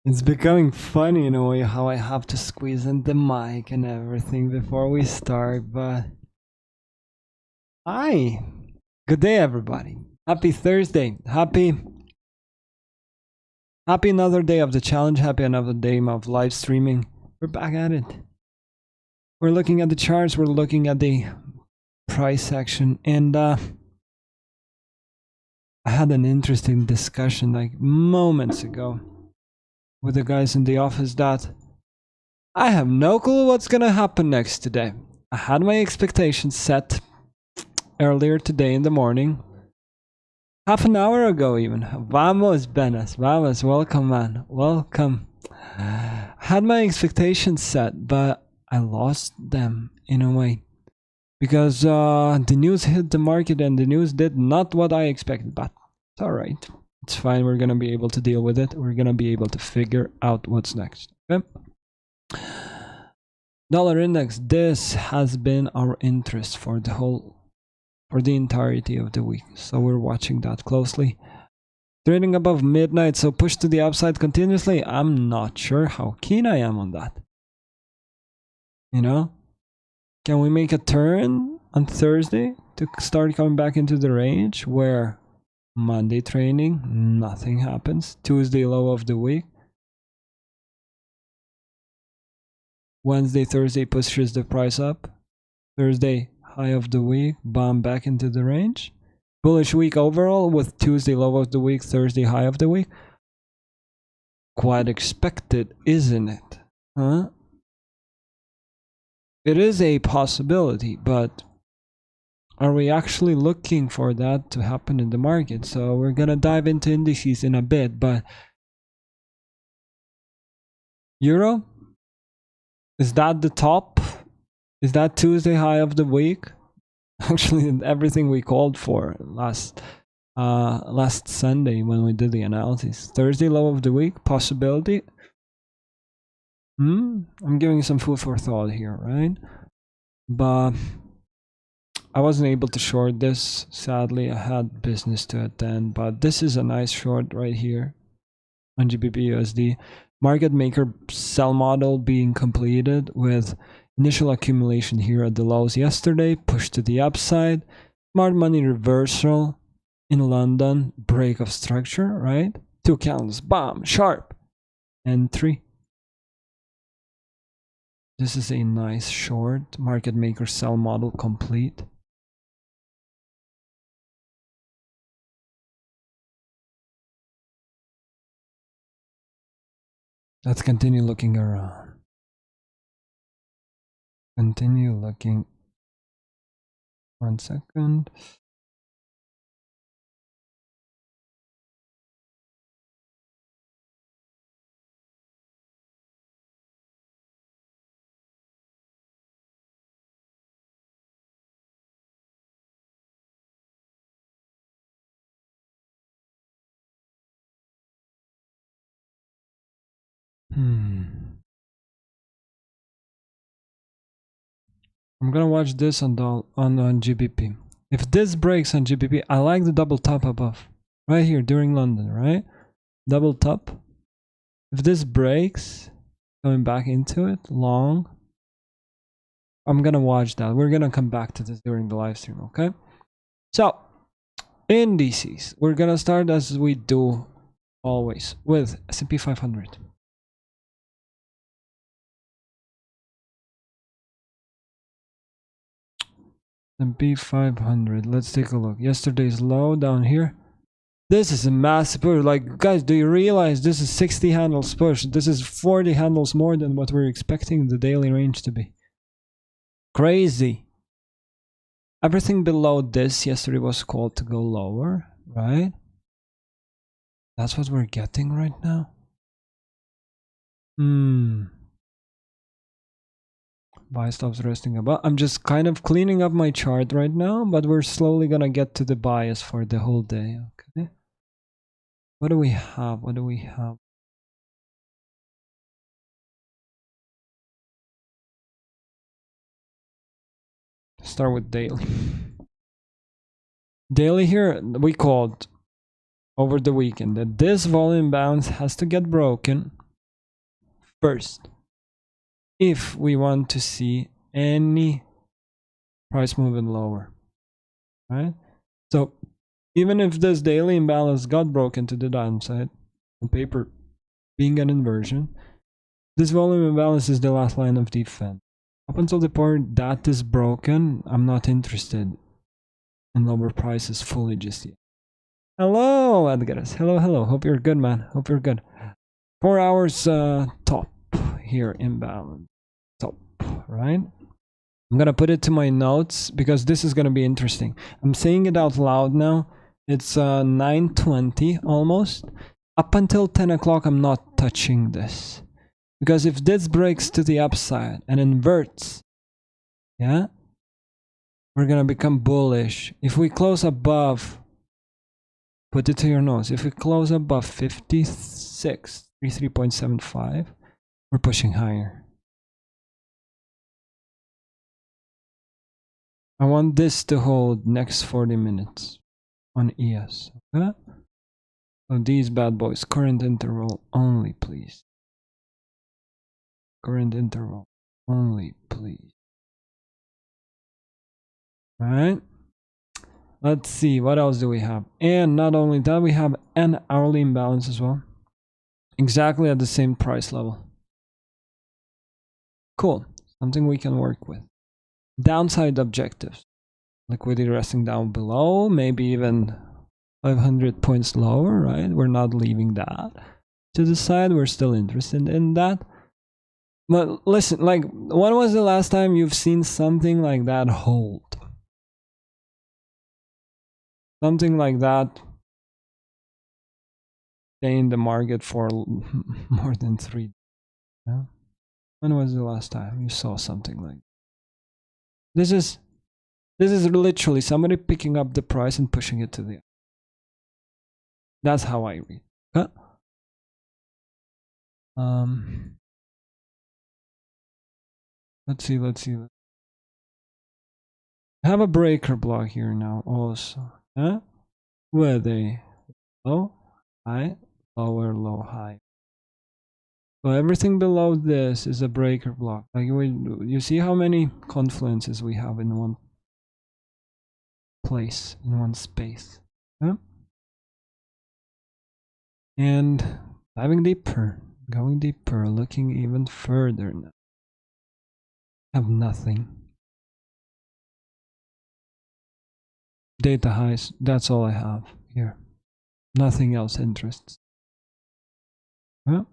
It's becoming funny in a way how I have to squeeze in the mic and everything before we start, but hi. Good day everybody. Happy Thursday. Happy another day of the challenge. Happy another day of live streaming. We're back at it. We're looking at the charts, we're looking at the price section, and I had an interesting discussion like moments ago with the guys in the office that I have no clue what's gonna happen next today. I had my expectations set earlier today in the morning, half an hour ago even. Vamos, Benas. Vamos, welcome, man. Welcome. I had my expectations set, but I lost them in a way. Because the news hit the market and the news did not what I expected, but it's alright. It's fine, we're gonna be able to deal with it. We're gonna be able to figure out what's next. Okay? Dollar index, this has been our interest for the entirety of the week. So we're watching that closely. Trading above midnight, so push to the upside continuously. I'm not sure how keen I am on that. You know? Can we make a turn on Thursday to start coming back into the range where Monday trading, nothing happens. Tuesday low of the week. Wednesday, Thursday pushes the price up. Thursday high of the week, bomb back into the range. Bullish week overall with Tuesday low of the week, Thursday high of the week. Quite expected, isn't it? Huh? It is a possibility, but are we actually looking for that to happen in the market? So we're gonna dive into indices in a bit, but Euro? Is that the top? Is that Tuesday high of the week? Actually, everything we called for last Sunday when we did the analysis. Thursday low of the week, possibility. I'm giving some food for thought here, right? But I wasn't able to short this. Sadly, I had business to attend, but this is a nice short right here on GBP USD. Market maker sell model being completed with initial accumulation here at the lows yesterday, push to the upside, smart money reversal in London, break of structure, right? 2 candles, bomb, sharp, and 3. This is a nice short. Market maker sell model complete. Let's continue looking around. Continue looking. 1 second. I'm gonna watch this on GBP. If this breaks on GBP, I like the double top above. Right here during London, right? Double top. If this breaks, going back into it, long. I'm gonna watch that. We're gonna come back to this during the live stream, okay? So, indices. We're gonna start as we do always with S&P 500. S&P 500. Let's take a look. Yesterday's low down here. This is a massive push. Like, guys, do you realize this is 60 handles push? This is 40 handles more than what we're expecting the daily range to be. Crazy. Everything below this yesterday was called to go lower, right? That's what we're getting right now. Buy stops resting above. I'm just kind of cleaning up my chart right now, but we're slowly gonna get to the bias for the whole day. Okay. What do we have? What do we have? Start with daily. Daily here we called over the weekend that this volume balance has to get broken first if we want to see any price moving lower, right? So even if this daily imbalance got broken to the downside, on paper being an inversion, this volume imbalance is the last line of defense. Up until the point that is broken, I'm not interested in lower prices fully just yet. Hello, Edgar's. Hello, hello. Hope you're good, man. Hope you're good. 4 hours top here, imbalance. Top, right? I'm gonna put it to my notes because this is gonna be interesting. I'm saying it out loud now. It's 9:20 almost. Up until 10 o'clock, I'm not touching this. Because if this breaks to the upside and inverts, yeah, we're gonna become bullish. If we close above, put it to your nose, if we close above 56, 33.75, we're pushing higher. I want this to hold next 40 minutes on ES, okay? So these bad boys, current interval only, please. Current interval only, please. All right. Let's see, what else do we have? And not only that, we have an hourly imbalance as well. Exactly at the same price level. Cool. Something we can work with. Downside objectives. Liquidity resting down below, maybe even 500 points lower, right? We're not leaving that to the side. We're still interested in that. But listen, like, when was the last time you've seen something like that hold? Something like that stay in the market for more than 3 days. Yeah? When was the last time you saw something like that? This is literally somebody picking up the price and pushing it to the. That's how I read. Huh? Let's see. I have a breaker block here now also. Huh? Where are they? Low, high, lower, low, high. So everything below this is a breaker block. Like you see how many confluences we have in one place, in one space. Huh? And diving deeper, going deeper, looking even further now. Have nothing. Data highs, that's all I have here. Nothing else interests. Huh?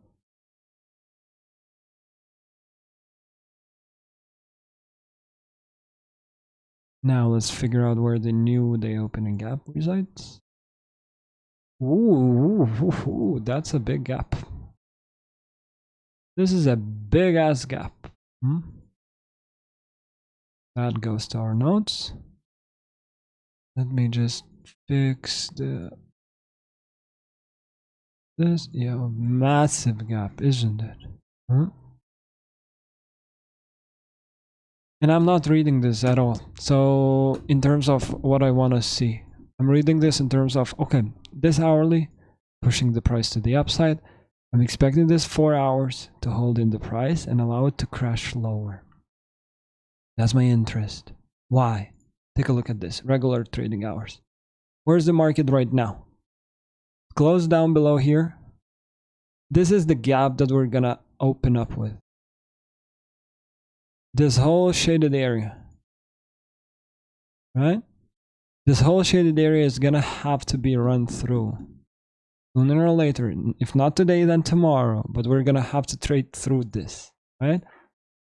Now let's figure out where the new day opening gap resides. Ooh, that's a big gap. This is a big ass gap. That goes to our notes. Let me just fix this. Yeah, massive gap, isn't it? And I'm not reading this at all. So in terms of what I want to see, I'm reading this in terms of, okay, this hourly, pushing the price to the upside. I'm expecting this 4 hours to hold in the price and allow it to crash lower. That's my interest. Why? Take a look at this, regular trading hours. Where's the market right now? Close down below here. This is the gap that we're gonna open up with. This whole shaded area, right? This whole shaded area is gonna have to be run through sooner or later. If not today, then tomorrow. But we're gonna have to trade through this, right?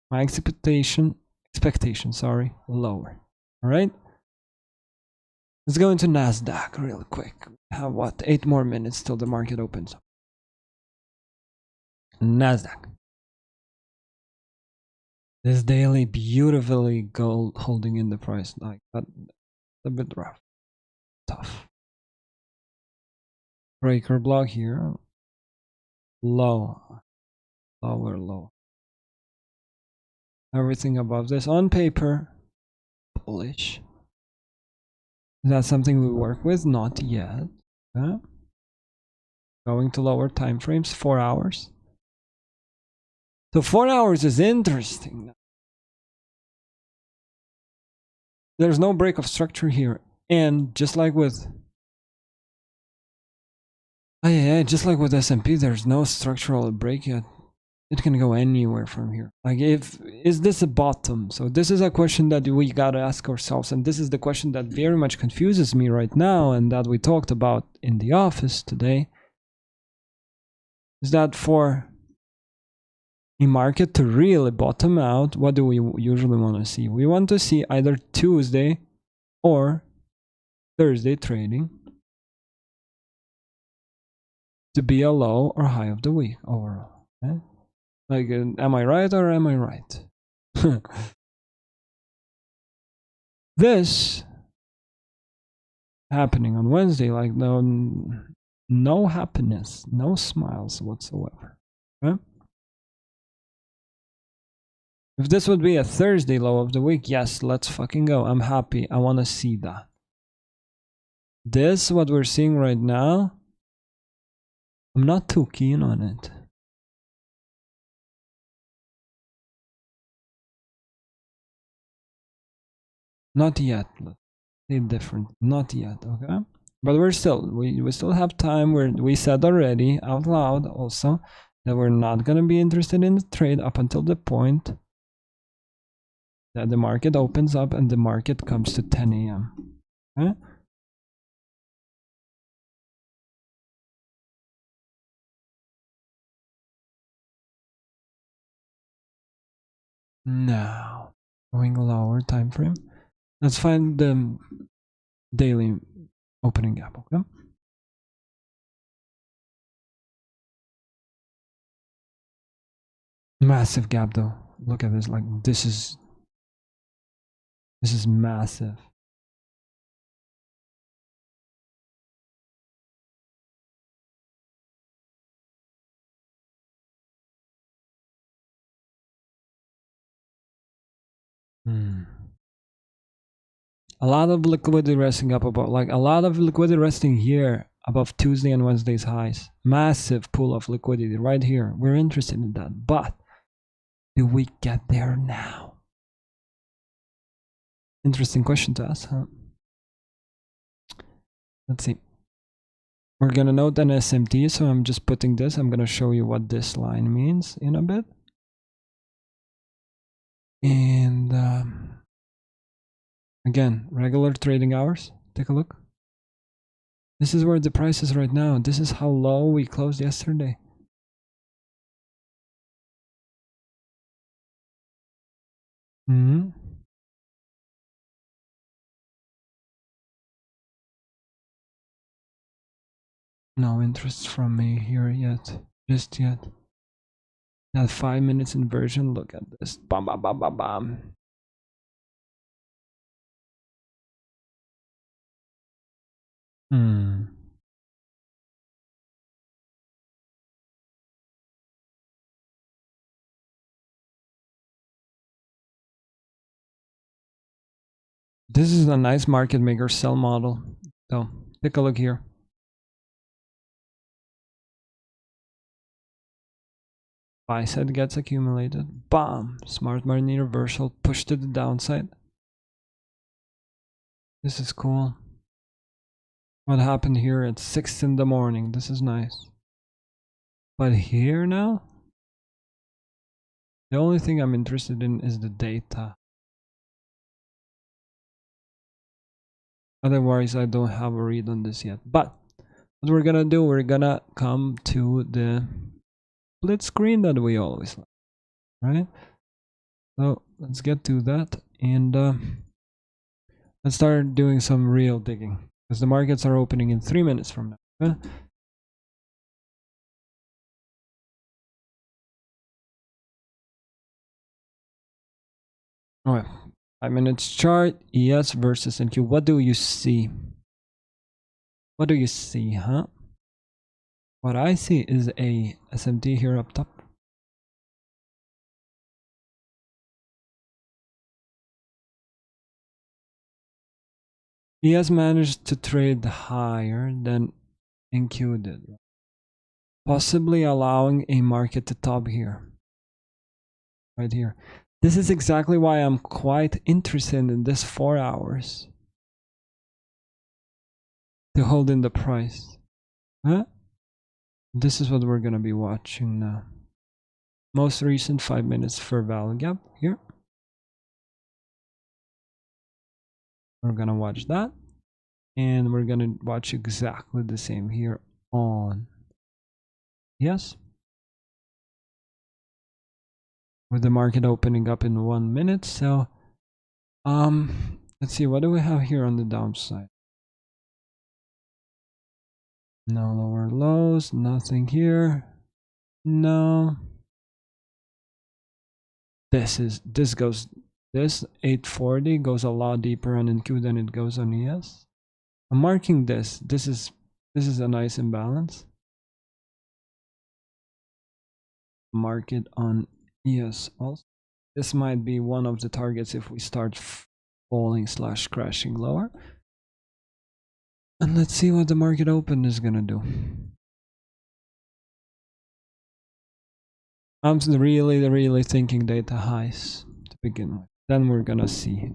My expectation, sorry, lower. All right. Let's go into Nasdaq real quick. We have what, 8 more minutes till the market opens. Nasdaq. This daily beautifully gold holding in the price like that. A bit rough, tough. Breaker block here. Low, lower, low. Everything above this on paper, bullish. Is that something we work with? Not yet. Huh? Going to lower time frames, 4 hours. So 4 hours is interesting. There's no break of structure here. And just like with just like with S&P, there's no structural break yet. It can go anywhere from here. Like, is this a bottom? So this is a question that we gotta ask ourselves, and this is the question that very much confuses me right now, and that we talked about in the office today. Is that for a market to really bottom out, what do we usually want to see? We want to see either Tuesday or Thursday trading to be a low or high of the week overall. Okay? Like, am I right or am I right? This happening on Wednesday, like no happiness, no smiles whatsoever. Okay? If this would be a Thursday low of the week, yes, let's fucking go. I'm happy. I want to see that. This, what we're seeing right now, I'm not too keen on it. Not yet. Let's say different. Not yet, okay? But we still have time. We said already out loud also that we're not gonna be interested in the trade up until the point that the market opens up and the market comes to 10 a.m. Okay? Now, going lower time frame. Let's find the daily opening gap, okay? Massive gap though. Look at this, like this is massive. A lot of liquidity resting up above, like a lot of liquidity resting here above Tuesday and Wednesday's highs. Massive pool of liquidity right here. We're interested in that. But do we get there now? Interesting question to ask, huh? Let's see. We're gonna note an SMT, so I'm just putting this. I'm gonna show you what this line means in a bit. And again, regular trading hours. Take a look. This is where the price is right now. This is how low we closed yesterday. No interest from me here yet. Just yet. That 5 minutes inversion. Look at this. Bam, bam, bam, bam, bam. This is a nice market maker sell model. So take a look here. Buy side gets accumulated. Bam! Smart money reversal. Push to the downside. This is cool. What happened here at 6 in the morning? This is nice. But here now? The only thing I'm interested in is the data. Otherwise, I don't have a read on this yet. But what we're gonna do, we're gonna come to the split screen that we always like, right? So let's get to that and let's start doing some real digging because the markets are opening in 3 minutes from now. Okay? All right, 5 minutes chart, ES versus NQ. What do you see? What do you see, huh? What I see is a SMT here up top. He has managed to trade higher than NQ did. possibly allowing a market to top here, right here. This is exactly why I'm quite interested in this 4 hours to hold in the price. Huh? This is what we're gonna be watching now. Most recent 5 minutes for value gap here. We're gonna watch that, and we're gonna watch exactly the same here on yes, with the market opening up in 1 minute. So let's see, what do we have here on the downside? No lower lows, nothing here. No. This 840 goes a lot deeper on NQ than it goes on ES. I'm marking this. This is a nice imbalance. Mark it on ES also. This might be one of the targets if we start falling / crashing lower. And let's see what the market open is gonna do. I'm really thinking data highs to begin with. Then we're gonna see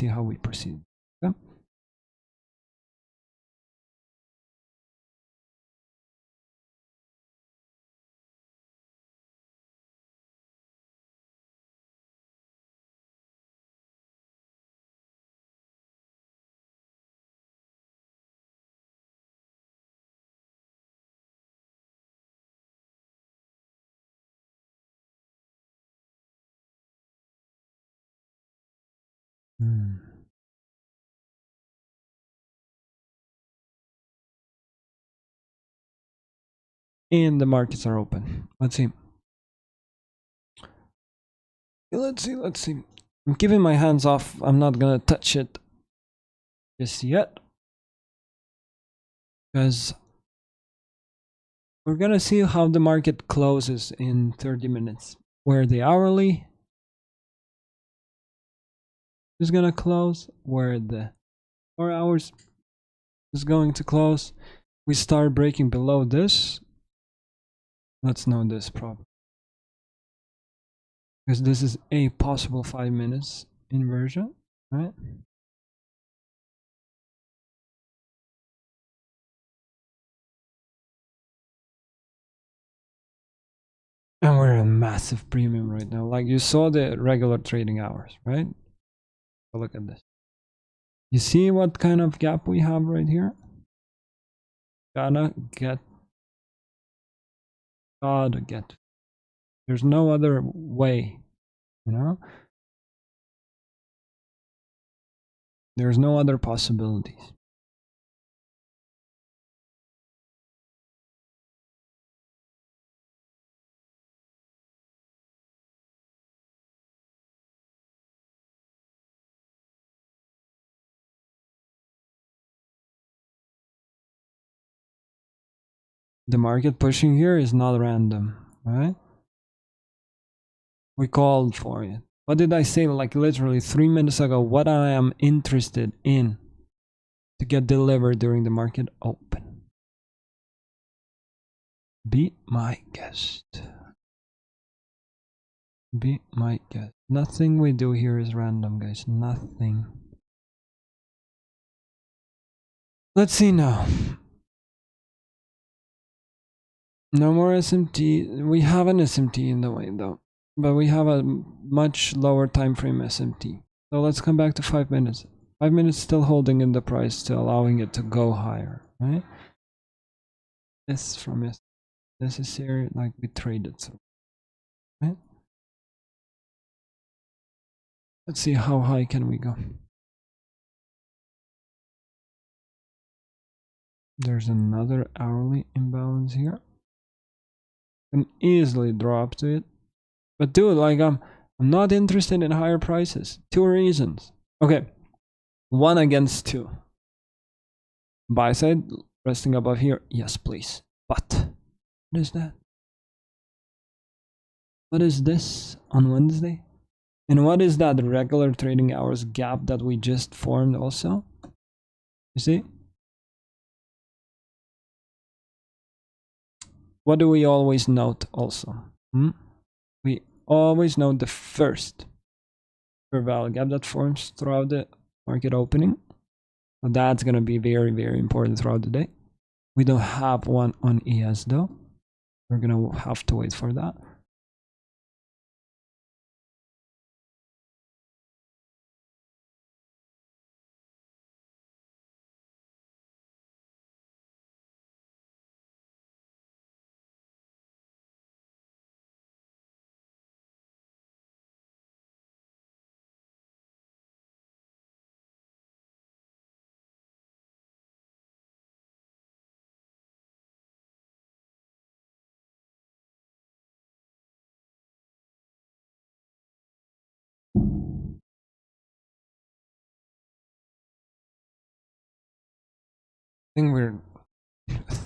how we proceed. Okay? And the markets are open. Let's see. Let's see. I'm keeping my hands off. I'm not gonna touch it just yet, because we're gonna see how the market closes in 30 minutes, where the hourly is gonna close, where the 4 hours is going to close. We start breaking below this. Let's know this problem, because this is a possible 5 minutes inversion, right? And we're a massive premium right now. Like, you saw the regular trading hours, right? Look at this. You see what kind of gap we have right here? Gotta get. There's no other way, you know? There's no other possibilities. The market pushing here is not random, right? We called for it. What did I say like literally 3 minutes ago? What I am interested in to get delivered during the market open. Be my guest. Be my guest. Nothing we do here is random, guys. Nothing. Let's see now. No more SMT. We have an SMT in the way though, but we have a much lower time frame SMT. So let's come back to 5 minutes. 5 minutes still holding in the price, still allowing it to go higher, right? This from it. This is here, like we traded through, right? Let's see how high can we go. There's another hourly imbalance here. Can easily drop to it. But dude, like I'm not interested in higher prices. 2 reasons. Okay. 1 against 2. Buy side resting above here. Yes, please. But what is that? What is this on Wednesday? And what is that regular trading hours gap that we just formed also? You see? what do we always note also? We always note the first fair value gap that forms throughout the market opening. So that's going to be very, very important throughout the day. We don't have one on ES though. We're going to have to wait for that.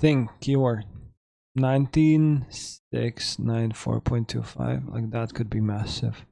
Think keyword 19694.25, like that could be massive.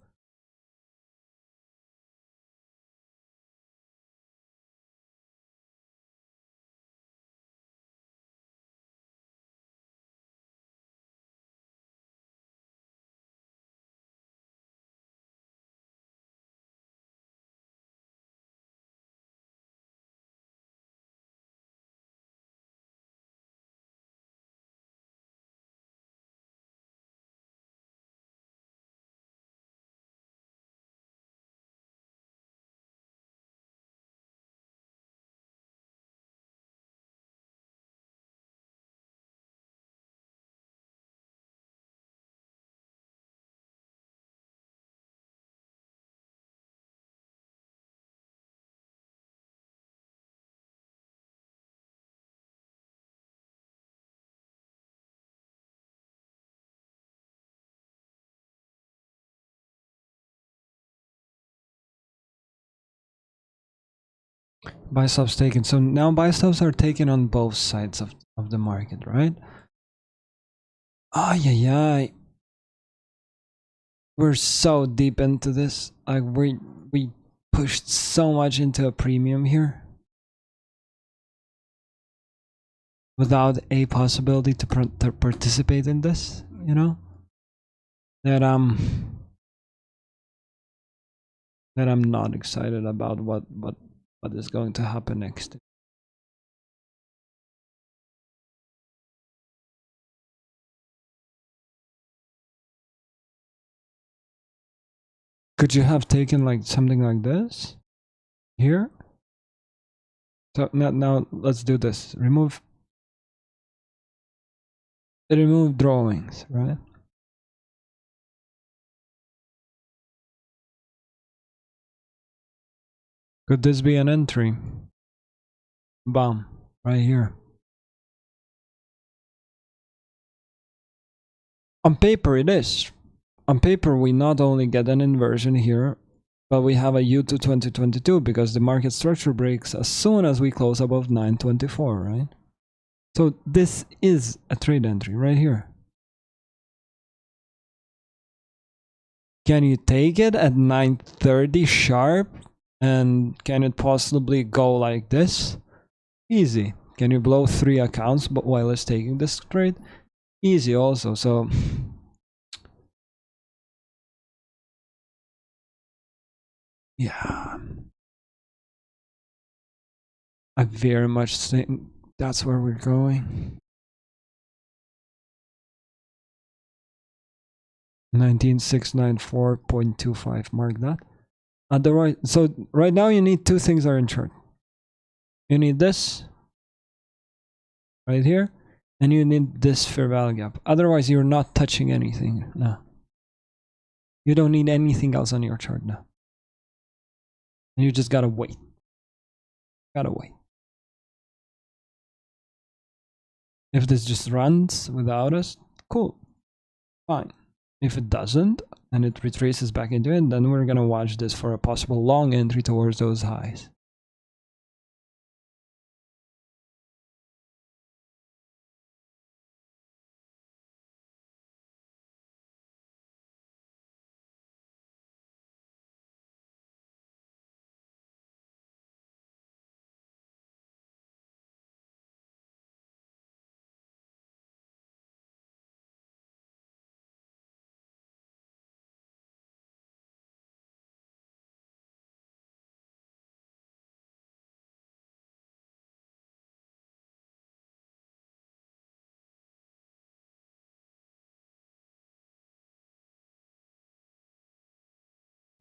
Buy stops taken. So now buy stops are taken on both sides of the market, right? Oh yeah. We're so deep into this. Like we pushed so much into a premium here without a possibility to participate in this, you know? That I'm not excited about what is going to happen next. Could you have taken like something like this here? So now let's do this. Remove drawings, right? Could this be an entry? Bam, right here. On paper it is. On paper we not only get an inversion here, but we have a U to 2022 because the market structure breaks as soon as we close above 924, right? So this is a trade entry right here. Can you take it at 9:30 sharp? And can it possibly go like this? Easy. Can you blow 3 accounts but while it's taking this trade? Easy also. So yeah, I very much think that's where we're going. 19694.25, mark that. Otherwise, so right now you need two things are in chart. You need this right here, and you need this fair value gap. Otherwise, you're not touching anything. No. You don't need anything else on your chart now. And you just gotta wait. Gotta wait. If this just runs without us, cool. Fine. If it doesn't, and it retraces back into it, then we're gonna watch this for a possible long entry towards those highs.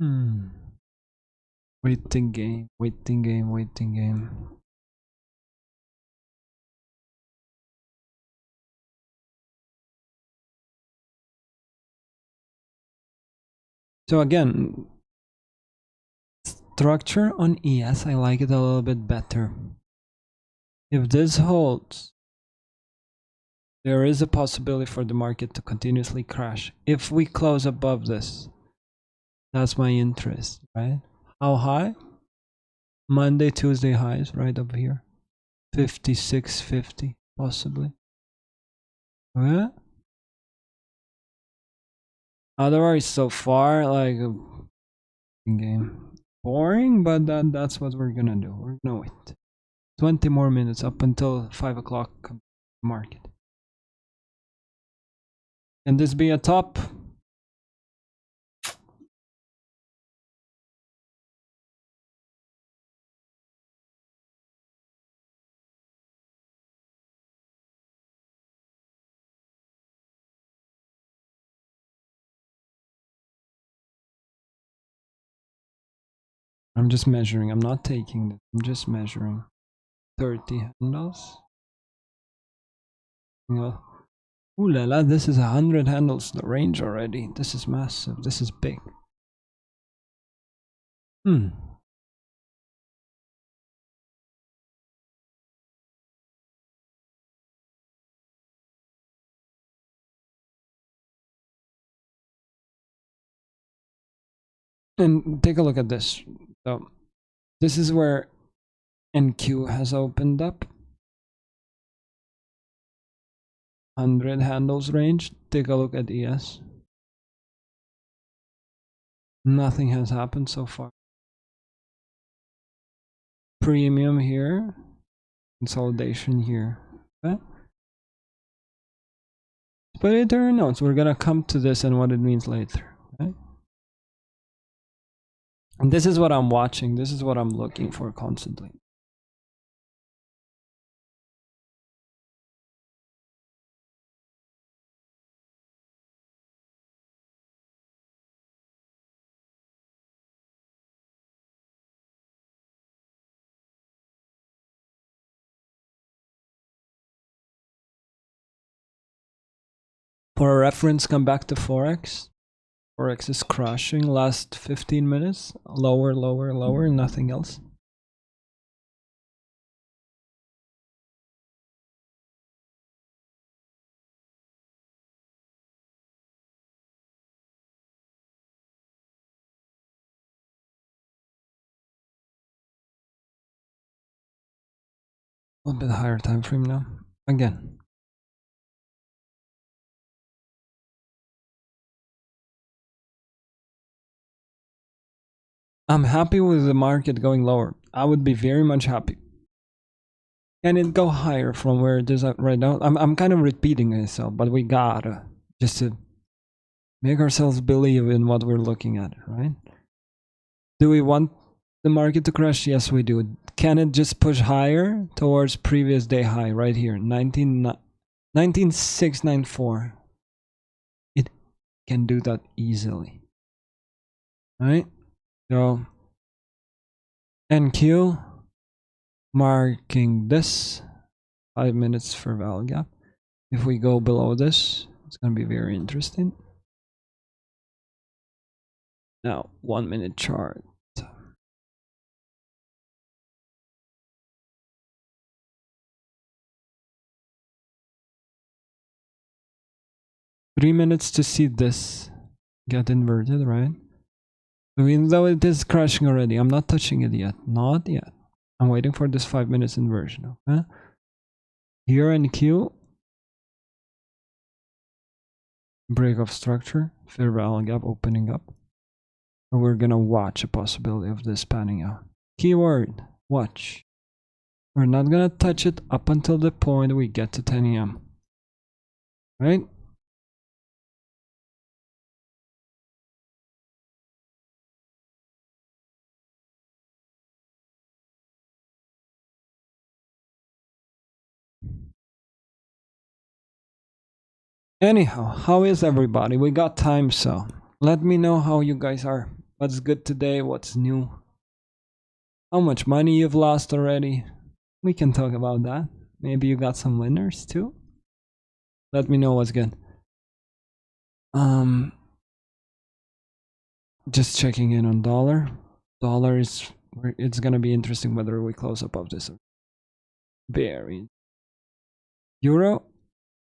Hmm. Waiting game, waiting game, waiting game. So again, structure on ES, I like it a little bit better. If this holds, there is a possibility for the market to continuously crash. If we close above this, that's my interest, right? How high? Monday, Tuesday highs right up here. 56.50 possibly. Yeah. Otherwise, so far, like a game. Boring, but that's what we're gonna do. We're gonna wait. 20 more minutes up until 5 o'clock market. Can this be a top? I'm just measuring. I'm not taking it. I'm just measuring. 30 handles. You know, ooh la la, this is 100 handles the range already. This is massive. This is big. Hmm. And take a look at this. So this is where NQ has opened up. 100 handles range. Take a look at ES. Nothing has happened so far. Premium here. Consolidation here. Okay. But it turns out we're gonna come to this and what it means later. Okay? And this is what I'm watching. This is what I'm looking for constantly. For a reference, come back to forex. Forex is crashing last 15 minutes. Lower, lower, lower, nothing else. A little bit higher time frame now. Again. I'm happy with the market going lower. I would be very much happy. Can it go higher from where it is at right now? I'm kind of repeating myself, but we gotta just to make ourselves believe in what we're looking at, right? Do we want the market to crash? Yes, we do. Can it just push higher towards previous day high right here, 19,694? It can do that easily, right? So NQ marking this 5 minutes for value gap. If we go below this, it's going to be very interesting. Now, 1 minute chart. 3 minutes to see this get inverted, right? Even though it is crashing already, I'm not touching it yet. Not yet. I'm waiting for this 5 minutes inversion, okay? Here in Q, break of structure, fair value gap opening up. And we're gonna watch a possibility of this panning out. Keyword, watch. We're not gonna touch it up until the point we get to 10 a.m. Right? Anyhow, how is everybody? We got time, so let me know how you guys are. What's good today? What's new? How much money you've lost already? We can talk about that. Maybe you got some winners too. Let me know what's good. Just checking in on dollar. Dollar is, it's gonna be interesting whether we close above this. Very. Euro.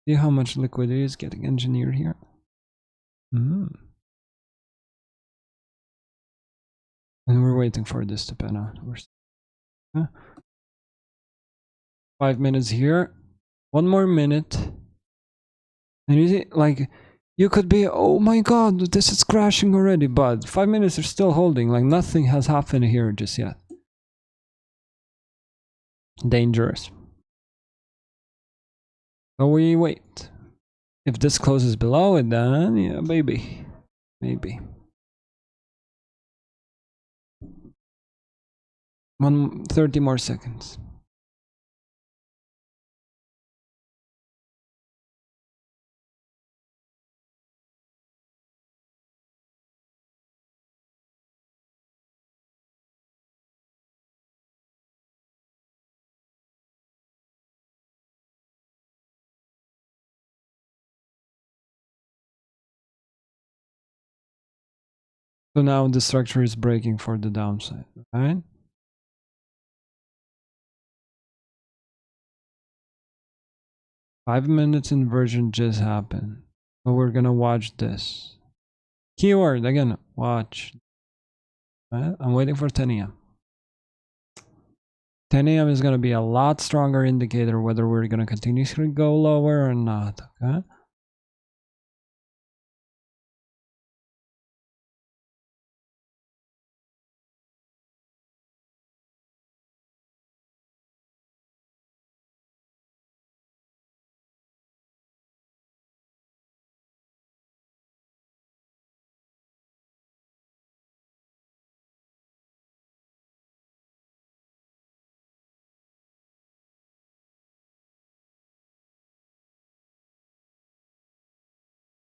See how much liquidity is getting engineered here. And we're waiting for this to pan out. 5 minutes here. One more minute. And you see, like, you could be, oh my god, this is crashing already, but 5 minutes are still holding, like nothing has happened here just yet. Dangerous. So we wait. If this closes below it, then yeah, maybe. Maybe. 30 more seconds. So now the structure is breaking for the downside, right? Five minutes inversion just happened. So we're gonna watch this. Keyword again, watch. Right? I'm waiting for 10 a.m. 10 a.m. is gonna be a lot stronger indicator whether we're gonna continuously go lower or not. Okay.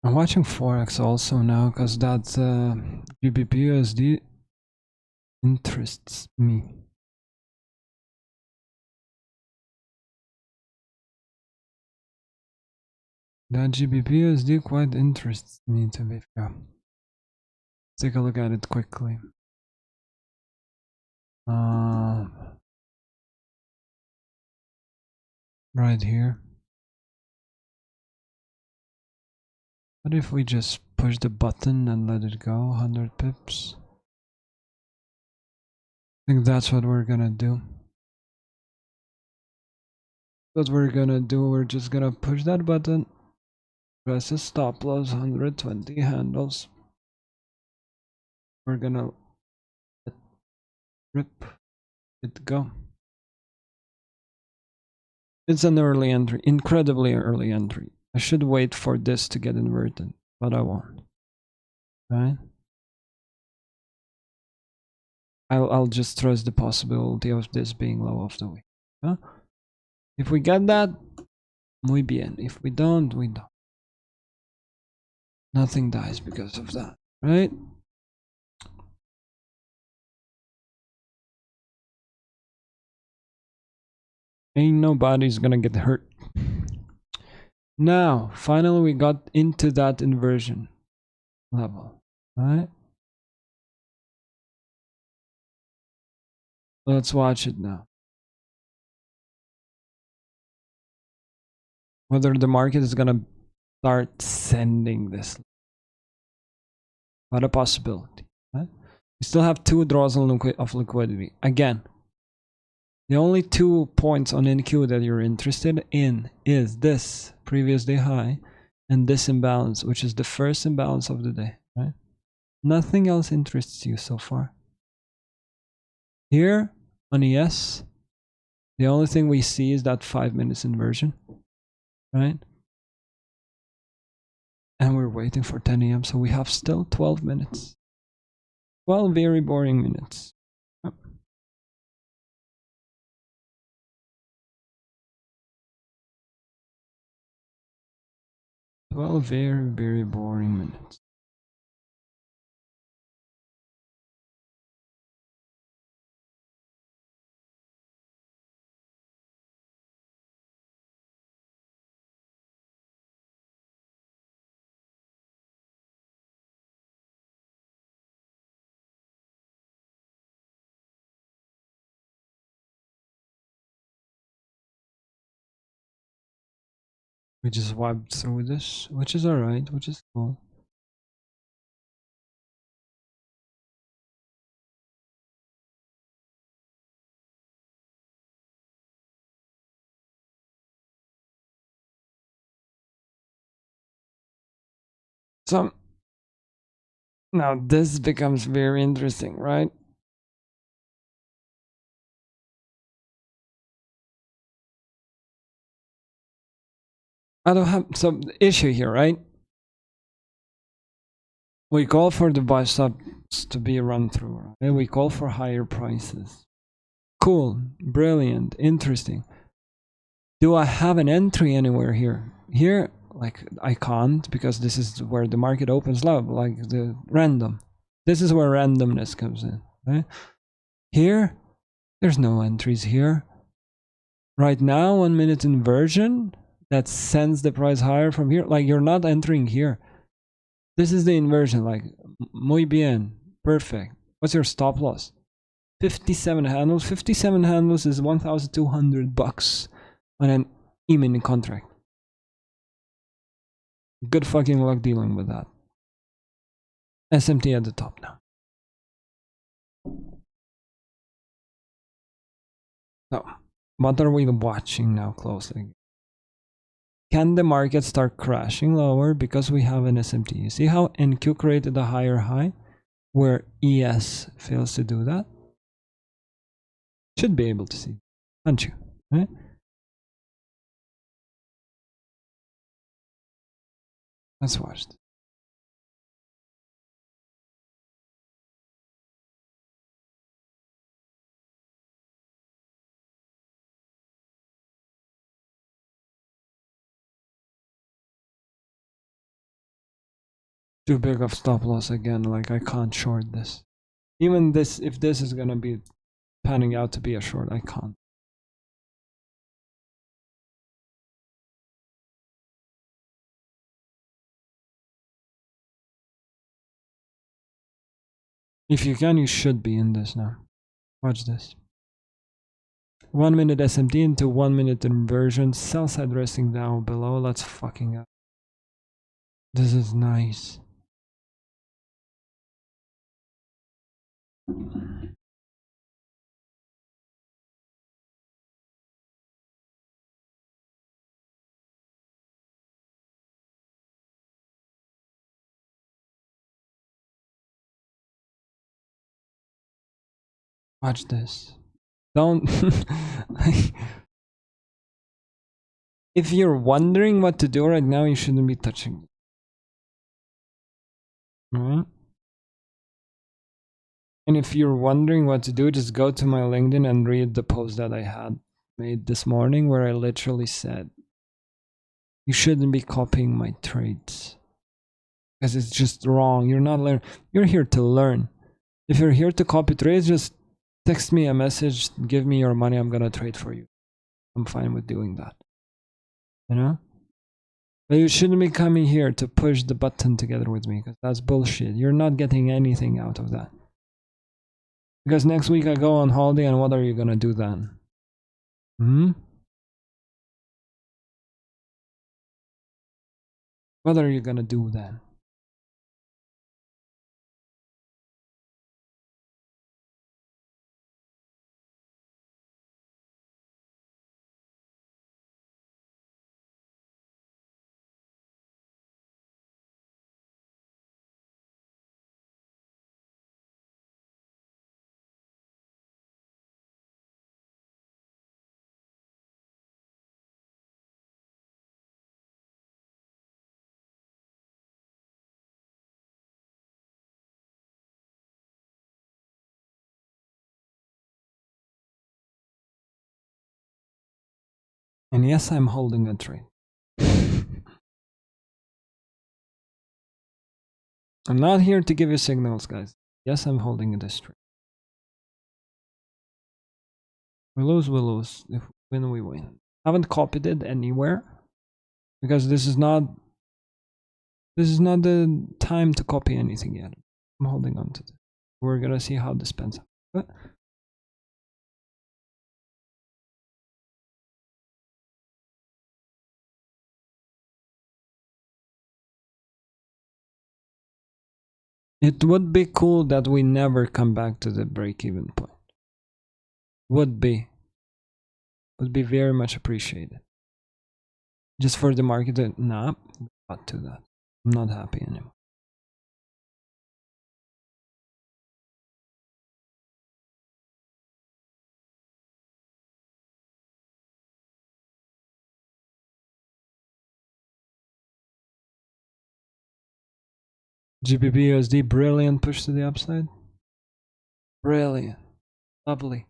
I'm watching forex also now because that GBP USD interests me. That GBP USD quite interests me, to be fair. Take a look at it quickly. Right here. What if we just push the button and let it go? 100 pips. I think that's what we're gonna do. We're just gonna push that button. Press a stop loss, 120 handles. We're gonna let rip it go. It's an early entry, incredibly early entry. I should wait for this to get inverted, but I won't. Right? I'll just trust the possibility of this being low of the week. Huh? If we get that, muy bien. If we don't, we don't. Nothing dies because of that, right? Ain't nobody's gonna get hurt. Now, finally we got into that inversion level, right? Let's watch it now. Whether the market is gonna start sending this. What a possibility, right? We still have 2 draws of liquidity. Again, the only 2 points on NQ that you're interested in is this previous day high and this imbalance, which is the first imbalance of the day, right? Nothing else interests you so far. Here on ES, the only thing we see is that 5 minutes inversion, right? And we're waiting for 10 a.m. So we have still 12 minutes. 12 very boring minutes. 12 very, very boring minutes. We just wiped through this, which is alright, which is cool. So now this becomes very interesting, right? I don't have some issue here, right? We call for the buy stops to be run through, right? We call for higher prices. Cool, brilliant, interesting. Do I have an entry anywhere here? Here, like I can't, because this is where the market opens up, like the random. This is where randomness comes in, right? Here, there's no entries here. Right now, 1 minute inversion that sends the price higher from here. Like you're not entering here. This is the inversion, like muy bien, perfect. What's your stop loss? 57 handles. 57 handles is $1,200 on an E-mini contract. Good fucking luck dealing with that. SMT at the top now. So, what are we watching now closely? Can the market start crashing lower because we have an SMT? You see how NQ created a higher high where ES fails to do that? Should be able to see, aren't you? Right? Let's watch this. Too big of stop loss again, like I can't short this. Even this, if this is gonna be panning out to be a short, I can't. If you can, you should be in this now. Watch this. 1 minute SMT into 1 minute inversion, sell side resting down below. Let's fucking up. This is nice. Watch this. Don't. If you're wondering what to do right now, you shouldn't be touching it. Alright? And if you're wondering what to do, just go to my LinkedIn and read the post that I had made this morning where I literally said, you shouldn't be copying my trades. Because it's just wrong. You're not learning. You're here to learn. If you're here to copy trades, just text me a message, give me your money, I'm gonna trade for you. I'm fine with doing that. You know? But you shouldn't be coming here to push the button together with me, because that's bullshit. You're not getting anything out of that. Because next week I go on holiday, and what are you gonna do then? What are you gonna do then? And yes, I'm holding a trade. I'm not here to give you signals, guys. Yes, I'm holding this trade. We lose, we lose. If we win, we win. Haven't copied it anywhere because this is not the time to copy anything yet. I'm holding on to this. We're gonna see how this pans out. It would be cool that we never come back to the break-even point. Would be very much appreciated. Just for the market to, nah, not to that. I'm not happy anymore. GBP USD, brilliant push to the upside. Brilliant. Lovely.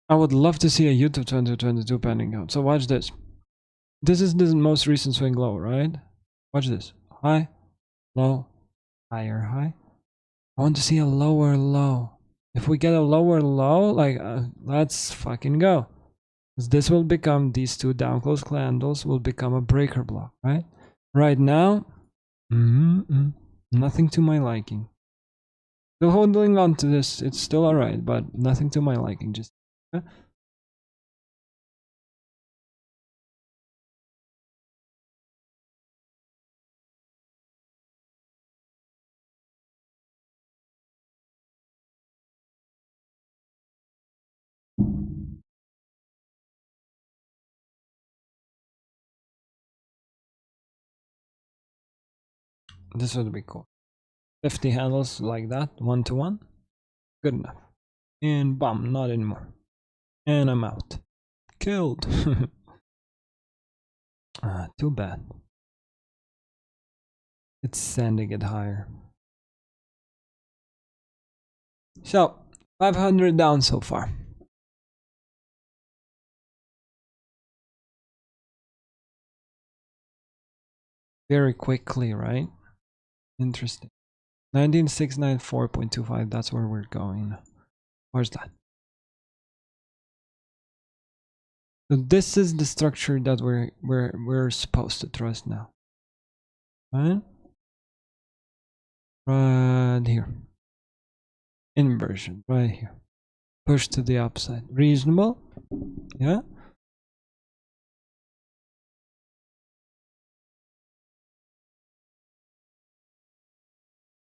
I would love to see a YouTube 2022 panning out. So watch this. This is the most recent swing low, right? Watch this. High, low, higher high. I want to see a lower low. If we get a lower low, like, let's fucking go. This will become, these two down close candles will become a breaker block, right? Right now, nothing to my liking. Still holding on to this, it's still alright, but nothing to my liking. Just this would be cool. 50 handles like that, 1-to-1, good enough. And bam, not anymore. And I'm out. Killed. Too bad. It's sending it higher. So, 500 down so far. Very quickly, right? Interesting. 19694.25, that's where we're going. Where's that? So this is the structure that we're supposed to trust now. Right? Right here. Inversion, right here. Push to the upside. Reasonable? Yeah?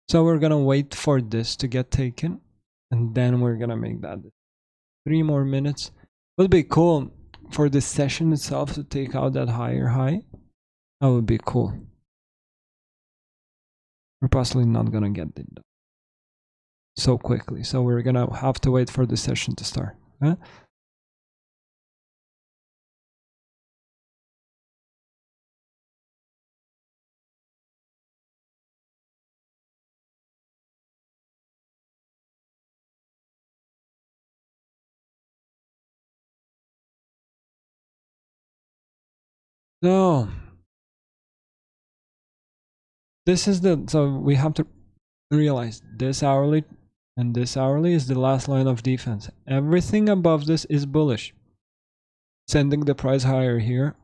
So we're gonna wait for this to get taken, and then we're gonna make that. 3 more minutes. Would be cool for this session itself to take out that higher high. That would be cool. We're possibly not gonna get it done so quickly, so we're gonna have to wait for the session to start. Huh? So this is the, so we have to realize this hourly and this hourly is the last line of defense. Everything above this is bullish. Sending the price higher here,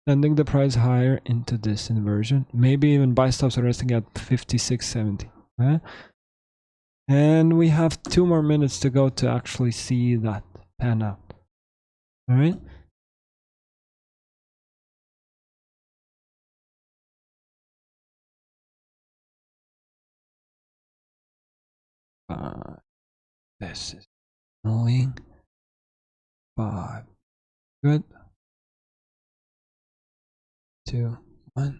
sending the price higher into this inversion. Maybe even buy stops are resting at 56.70. Right? And we have 2 more minutes to go to actually see that pan out. All right. This is annoying. 5. Good. 2, 1.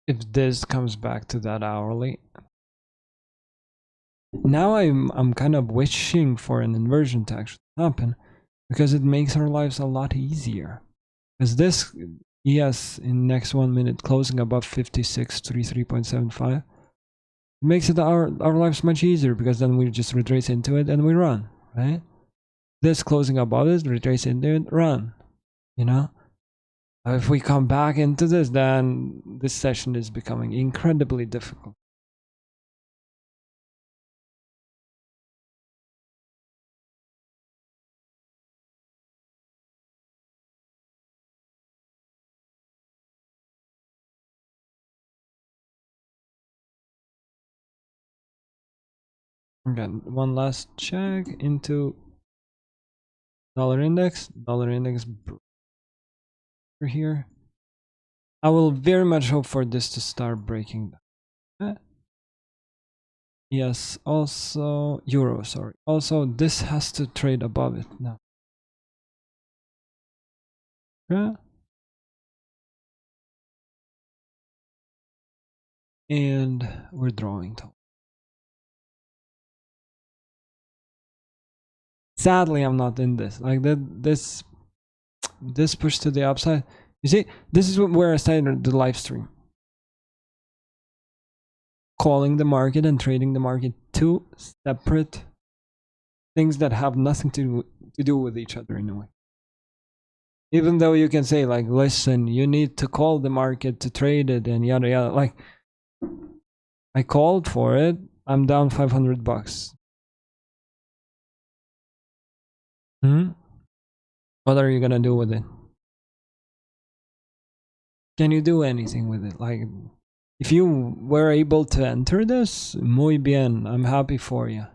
If this comes back to that hourly, Now I'm kind of wishing for an inversion to actually happen, because it makes our lives a lot easier. Because this, yes, in next 1 minute closing above 5633.75, makes it our lives much easier, because then we just retrace into it and we run, right? This closing above it, retrace into it, run. You know, if we come back into this, then this session is becoming incredibly difficult. Again, one last check into dollar index here. I will very much hope for this to start breaking down. Yes, also euro, sorry. Also, this has to trade above it now. Okay. And we're drawing. Sadly, I'm not in this. Like that, this push to the upside. You see, this is where I started the live stream. Calling the market and trading the market, two separate things that have nothing to do with each other in a way. Even though you can say like, listen, you need to call the market to trade it and yada yada. Like, I called for it. I'm down $500. Hmm? What are you gonna do with it? Can you do anything with it? Like, if you were able to enter this, muy bien. I'm happy for you.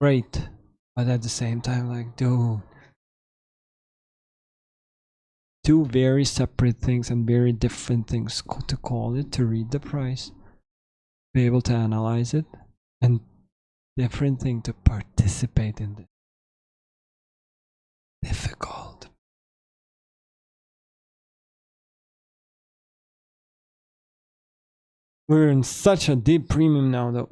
Great. But at the same time, like, dude, two very separate things and very different things to call it, to read the price, be able to analyze it, and different thing to participate in it. Difficult. We're in such a deep premium now, though.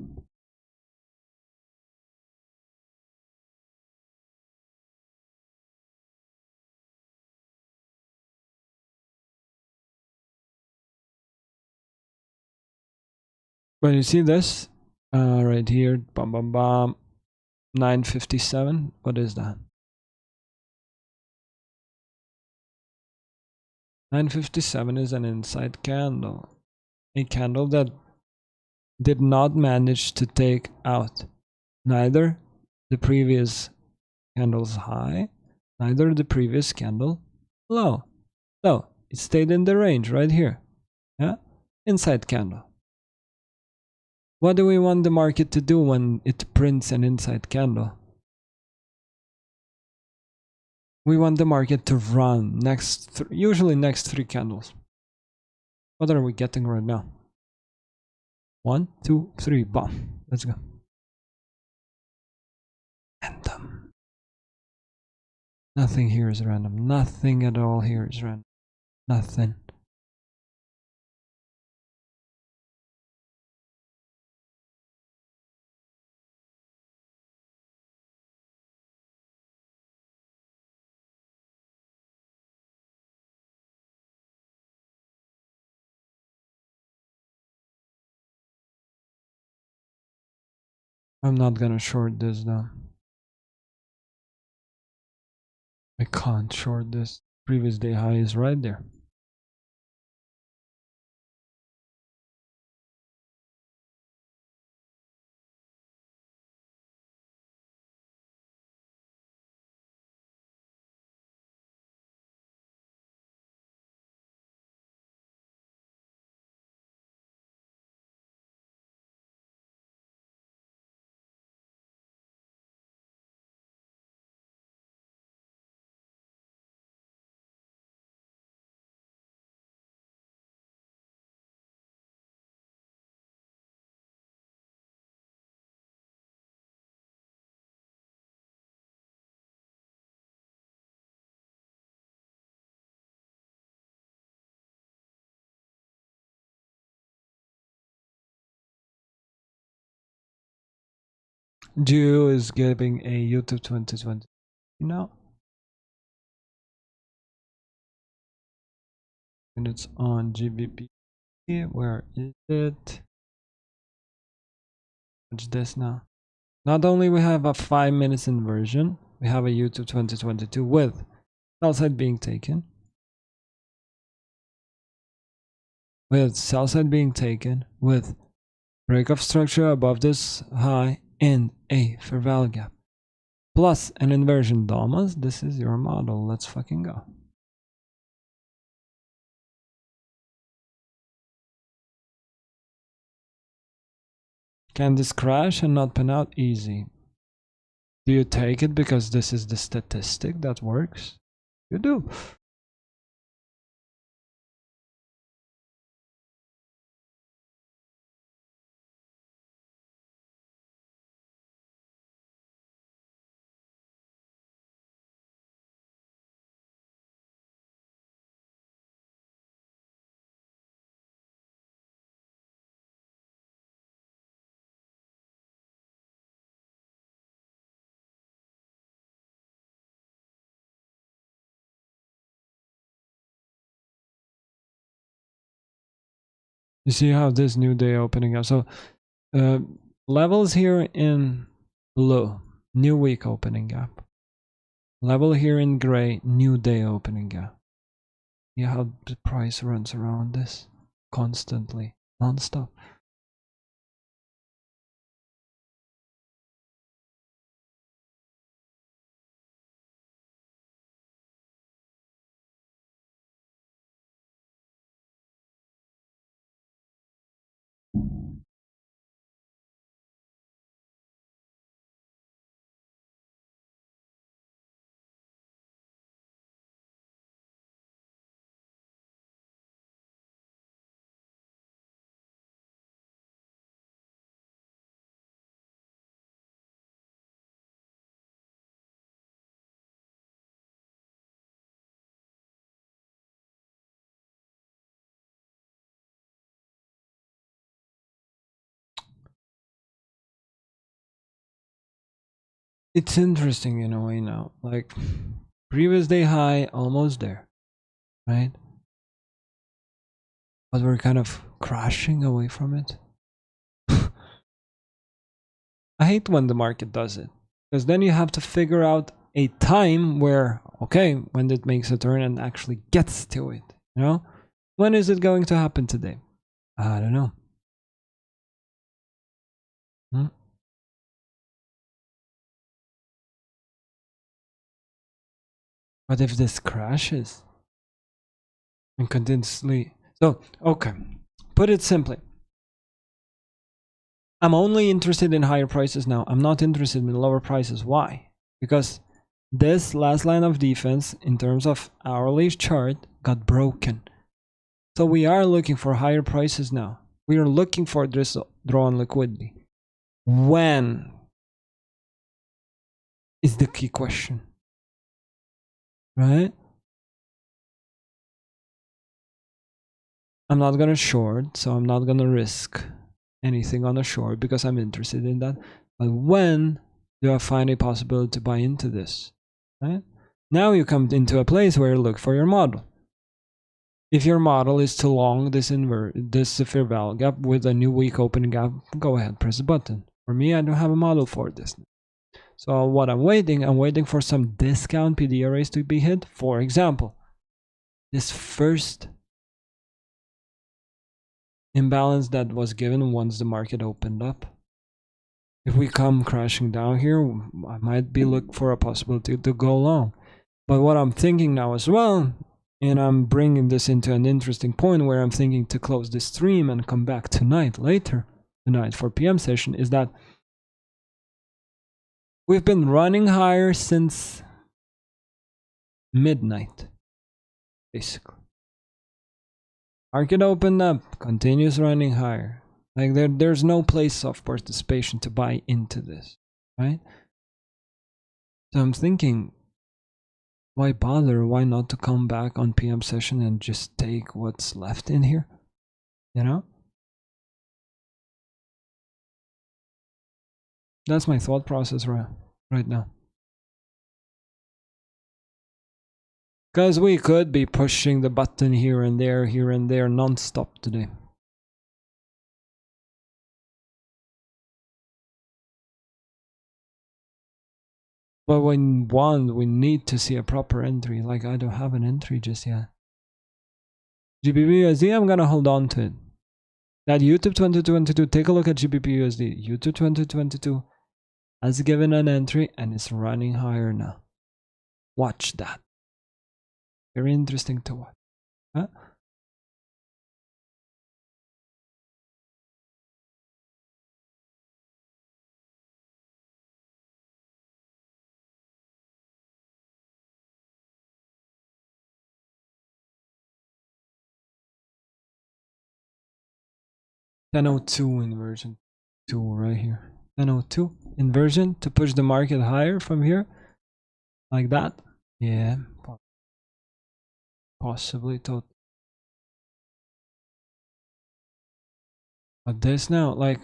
But you see this right here, bum bum bum, 957. What is that? 957 is an inside candle, a candle that did not manage to take out neither the previous candle's high, neither the previous candle low. So it stayed in the range right here. Yeah, inside candle. What do we want the market to do when it prints an inside candle? We want the market to run usually next three candles. What are we getting right now? 1, 2, 3, bomb. Let's go. Random. Nothing here is random. Nothing at all here is random. Nothing. I'm not gonna short this though. I can't short this. Previous day high is right there. Geo is giving a YouTube 2020. No. And it's on GBP. Where is it? What's this now? Not only we have a 5 minutes inversion, we have a YouTube 2022 with sell side being taken. With sell side being taken, with break of structure above this high and a fair value gap. Plus an inversion Domas. This is your model. Let's fucking go. Can this crash and not pan out? Easy. Do you take it because this is the statistic that works? You do. You see how this new day opening up. So levels here in blue, new week opening gap. Level here in gray, new day opening gap. See how the price runs around this constantly, non-stop. It's interesting in a way now. Like previous day high, almost there, right? But we're kind of crashing away from it. I hate when the market does it, because then you have to figure out a time where, okay, when it makes a turn and actually gets to it, you know? When is it going to happen today? I don't know. But if this crashes and continuously, so okay, put it simply, I'm only interested in higher prices now. I'm not interested in lower prices. Why? Because this last line of defense in terms of hourly chart got broken. So we are looking for higher prices now. We are looking for this draw on liquidity. When is the key question, right? I'm not gonna short, so I'm not gonna risk anything on a short because I'm interested in that. But when do I find a possibility to buy into this, right? Now you come into a place where you look for your model. If your model is too long, this fair value gap with a new week opening gap, go ahead, press the button. For me, I don't have a model for this. So what I'm waiting for some discount PD arrays to be hit. For example, this first imbalance that was given once the market opened up. If we come crashing down here, I might be looking for a possibility to go long. But what I'm thinking now as well, and I'm bringing this into an interesting point where I'm thinking to close this stream and come back tonight, later tonight for PM session, is that we've been running higher since midnight, basically. Market opened up, continues running higher. Like there's no place of participation to buy into this, right? So I'm thinking, why bother? Why not to come back on PM session and just take what's left in here? You know? That's my thought process right now. Because we could be pushing the button here and there non-stop today. But when we need to see a proper entry. Like, I don't have an entry just yet. GBP I'm gonna hold on to it. That YouTube 2022, take a look at GBP YouTube 2022 has given an entry and it's running higher now. Watch that. Very interesting to watch. Huh? $10.02 inversion 2 right here. $10.02 inversion to push the market higher from here. Like that. Yeah. Possibly total. But this now, like,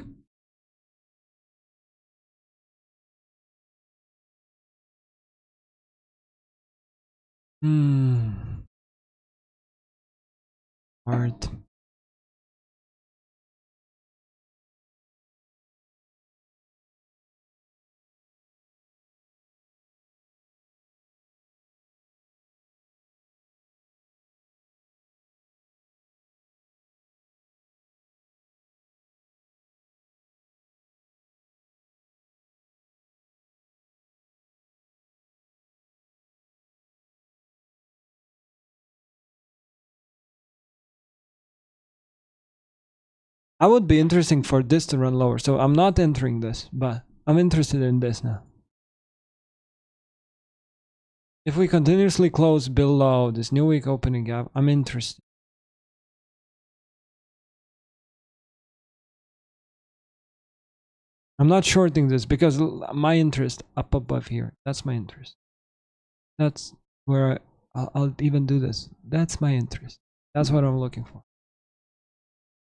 hard. I would be interesting for this to run lower. So I'm not entering this, but I'm interested in this now. If we continuously close below this new week opening gap, I'm interested. I'm not shorting this because my interest up above here. That's my interest. That's where I'll even do this. That's my interest. That's what I'm looking for.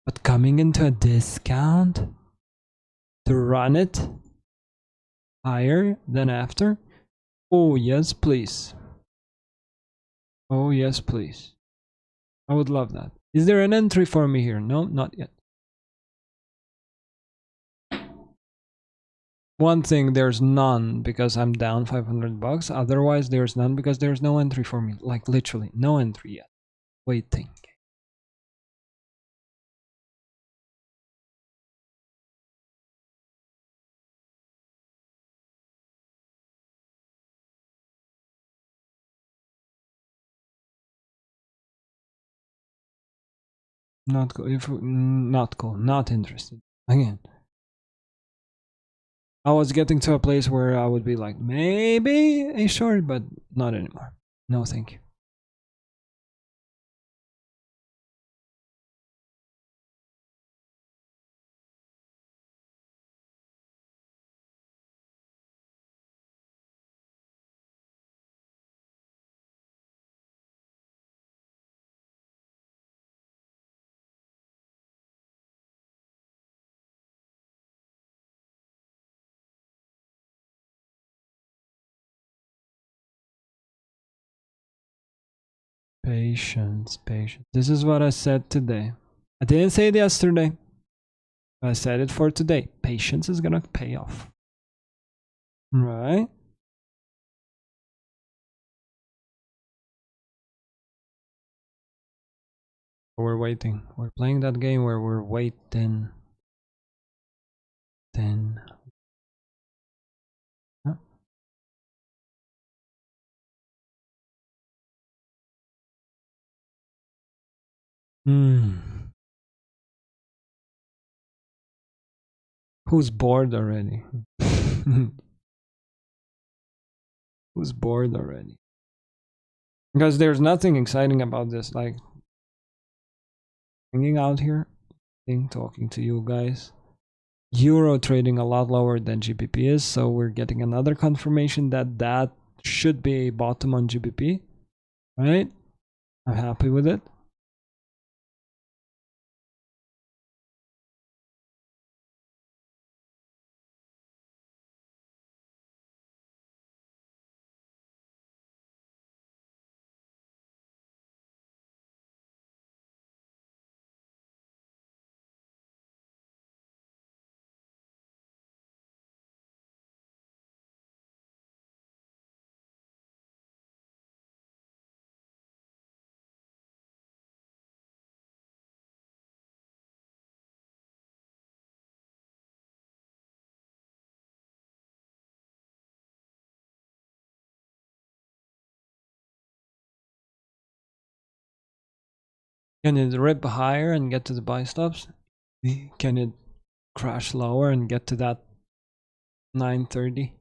But coming into a discount to run it higher than after? Oh, yes, please. Oh, yes, please. I would love that. Is there an entry for me here? No, not yet. One thing, there's none because I'm down 500 bucks. Otherwise, there's none because there's no entry for me. Like, literally, no entry yet. Waiting. Not cool. Not cool. Not interested. Again. I was getting to a place where I would be like, maybe a short, but not anymore. No, thank you. Patience, patience. This is what I said today. I didn't say it yesterday. I said it for today. Patience is gonna pay off. Right? We're waiting. We're playing that game where we're waiting. Then. Huh? Who's bored already? Who's bored already? Because there's nothing exciting about this. Like, hanging out here, talking to you guys. Euro trading a lot lower than GBP is, so we're getting another confirmation that that should be a bottom on GBP, right? I'm happy with it. Can it rip higher and get to the buy stops? Can it crash lower and get to that 930?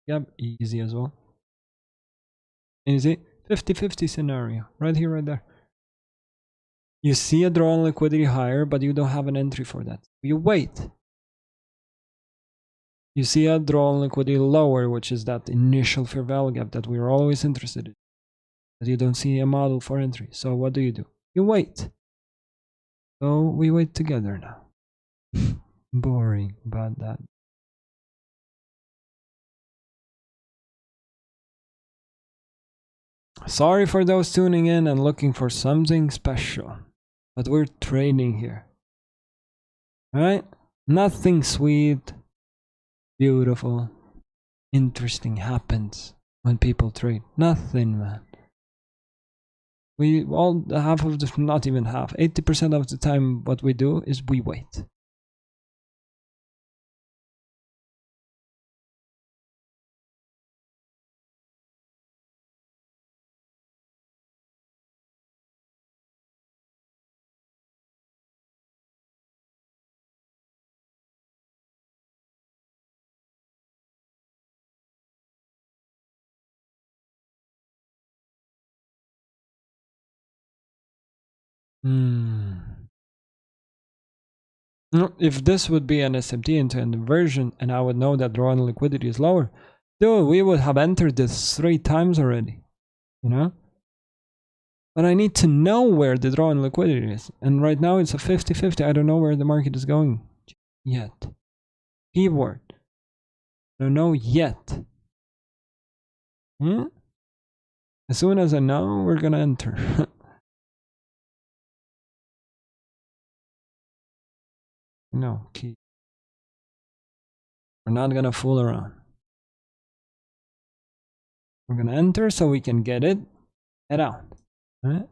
Yep, easy as well. Easy. 50-50 scenario. Right here, right there. You see a draw on liquidity higher, but you don't have an entry for that. You wait. You see a draw on liquidity lower, which is that initial fair value gap that we're always interested in. But you don't see a model for entry. So what do? You wait. So we wait together now. Boring about that. Sorry for those tuning in and looking for something special, but we're trading here. Alright? Nothing sweet, beautiful, interesting happens when people trade. Nothing, man. We all, half of the, not even half, 80% of the time what we do is we wait. If this would be an SMT into an inversion and I would know that draw on liquidity is lower, dude, we would have entered this 3 times already, you know? But I need to know where the draw on liquidity is. And right now it's a 50-50. I don't know where the market is going yet. Keyword. I don't know yet. As soon as I know, we're gonna enter. No, key. We're not gonna fool around. We're gonna enter so we can get it, head out. Right?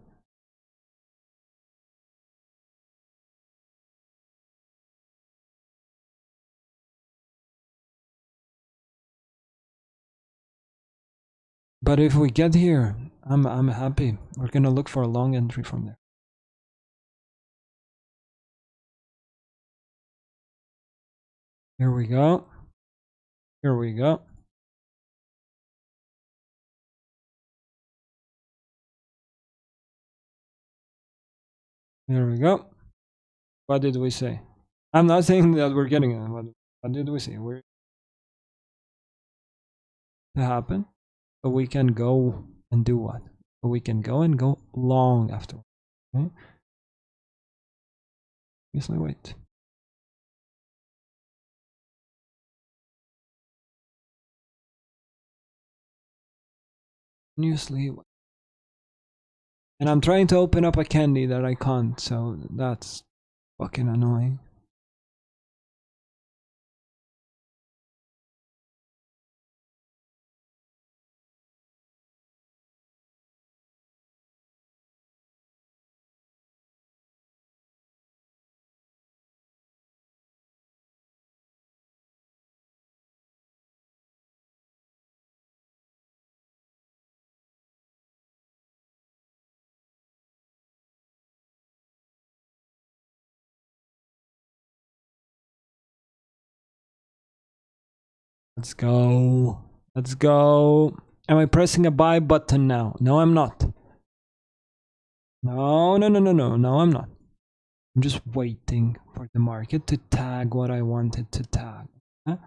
But if we get here, I'm happy. We're gonna look for a long entry from there. Here we go. Here we go. Here we go. What did we say? I'm not saying that we're getting it. What did we say? We're to happen, but we can go and do what? But we can go and go long after. Okay? Usually wait. Usually wait. And I'm trying to open up a candy that I can't, so that's fucking annoying. Let's go. Let's go. Am I pressing a buy button now? No, I'm not. No, no, no, no, no. No, I'm not. I'm just waiting for the market to tag what I wanted to tag. Huh?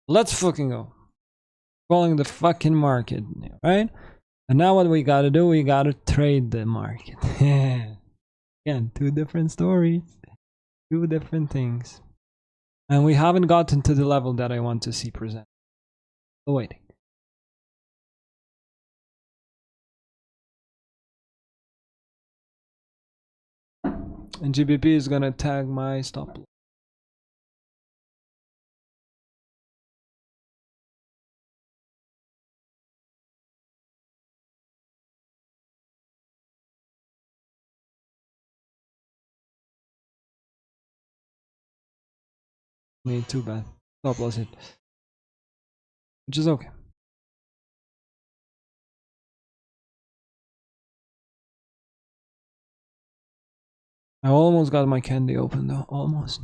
Let's fucking go. Calling the fucking market, right? And now what we gotta do, we gotta trade the market. Again, 2 different stories. 2 different things. And we haven't gotten to the level that I want to see present. Still waiting. And GBP is gonna tag my stop loss. Need too bad. Stop loss hit. Which is okay. I almost got my candy open though, almost.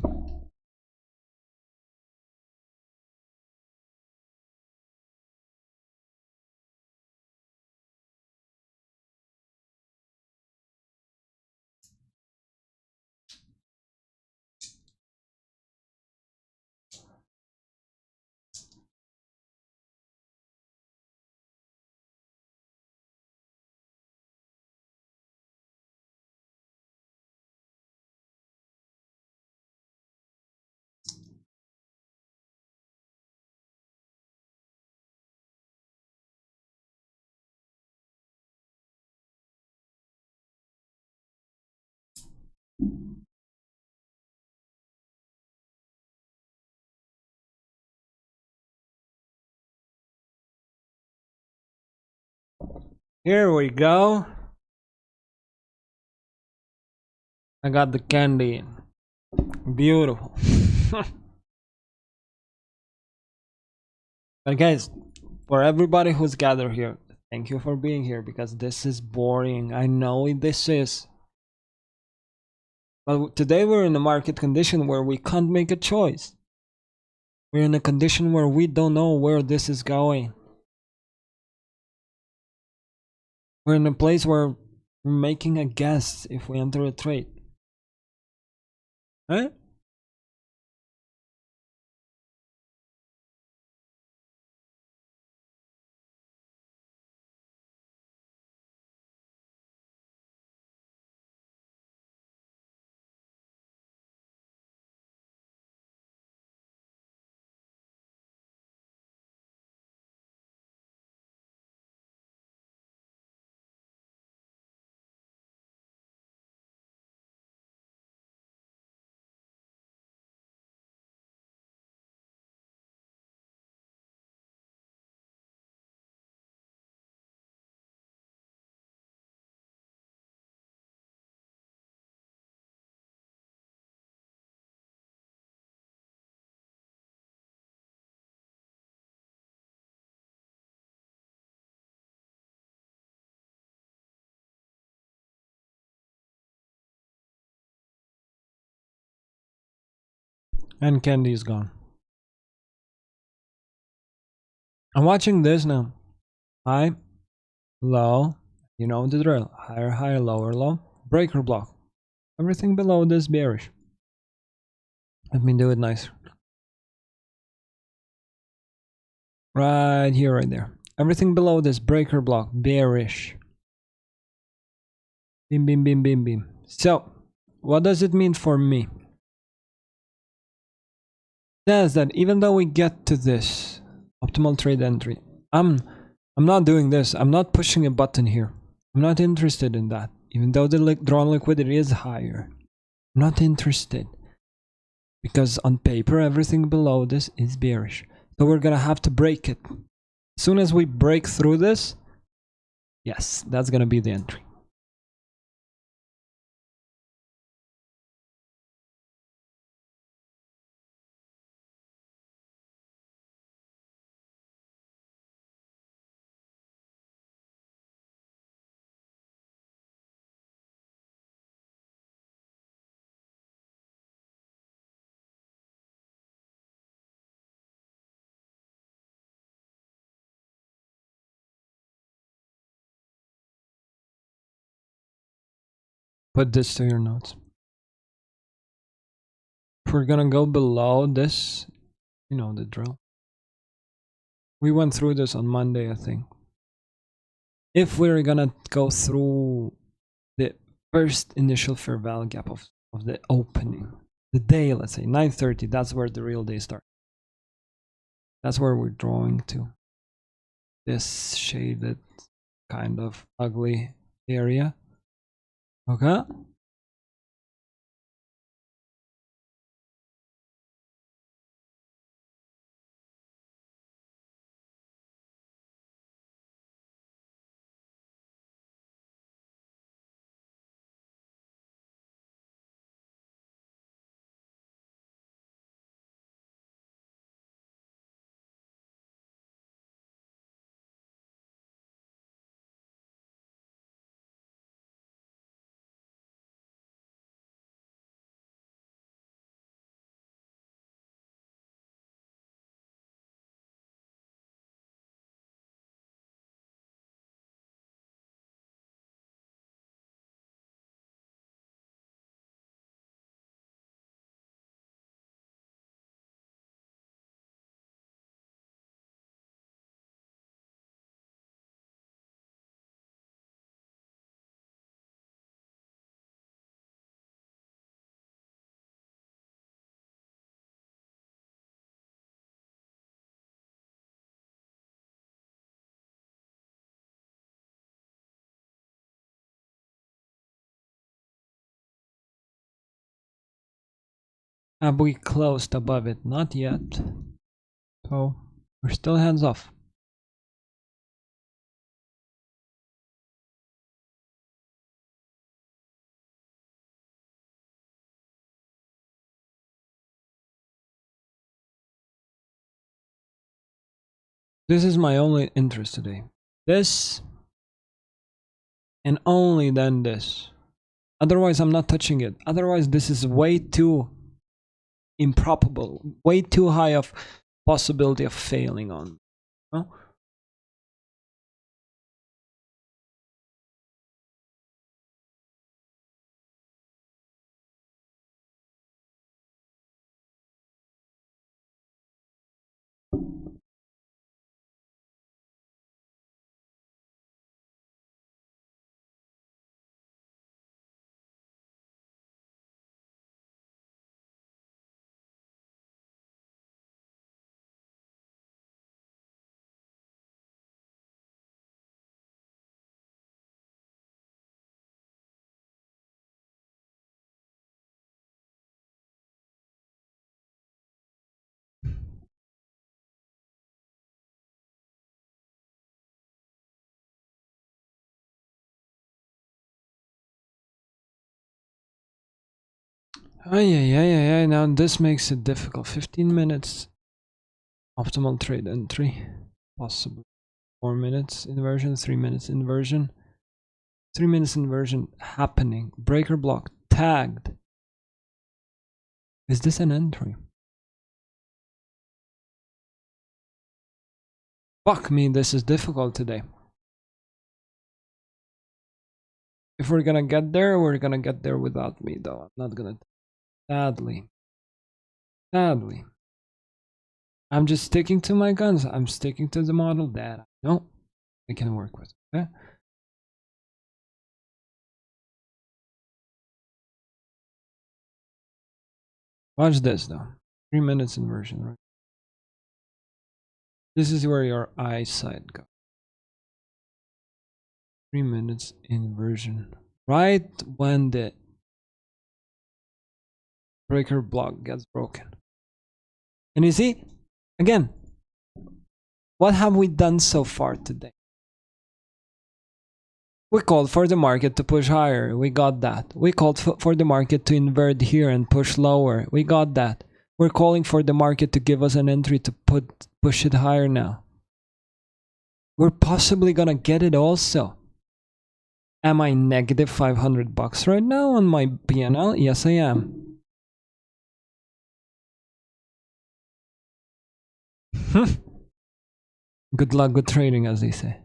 Here we go. I got the candy in. Beautiful. But guys, for everybody who's gathered here, thank you for being here because this is boring. I know this is. But today we're in a market condition where we can't make a choice. We're in a condition where we don't know where this is going. We're in a place where we're making a guess if we enter a trade. Right? And candy is gone. I'm watching this now. High, low, you know the drill. Higher, higher, lower, low. Breaker block. Everything below this bearish. Let me do it nicer. Right here, right there. Everything below this breaker block, bearish. Bim, bim, bim, bim, bim. So, what does it mean for me? It says that even though we get to this optimal trade entry, I'm not doing this. I'm not pushing a button here. I'm not interested in that. Even though the drawn liquidity is higher, I'm not interested. Because on paper, everything below this is bearish. So we're gonna have to break it. As soon as we break through this, yes, that's gonna be the entry. Put this to your notes. If we're gonna go below this, you know the drill. We went through this on Monday, I think. If we're gonna go through the first initial fair value gap of the opening, the day, let's say 9:30, that's where the real day starts. That's where we're drawing to. This shaded kind of ugly area. Okay. Have we closed above it? Not yet. So we're still hands off. This is my only interest today. This and only then this. Otherwise, I'm not touching it. Otherwise, this is way too improbable, way too high of possibility of failing on. Huh? Yeah. Now this makes it difficult. 15 minutes. Optimal trade entry. Possibly 4 minutes inversion, 3 minutes inversion. 3 minutes inversion happening. Breaker block tagged. Is this an entry? Fuck me, this is difficult today. If we're gonna get there, we're gonna get there without me though. I'm not gonna. Sadly. Sadly. I'm just sticking to my guns. I'm sticking to the model that I know I can work with. Okay? Watch this though. 3 minutes inversion, right? This is where your eyesight goes. 3 minutes inversion. Right when the breaker block gets broken. And you see, again, what have we done so far today? We called for the market to push higher. We got that. We called for the market to invert here and push lower. We got that. We're calling for the market to give us an entry to push it higher now. We're possibly gonna get it also. Am I negative 500 bucks right now on my P&L? Yes, I am. Good luck, good trading, as they say.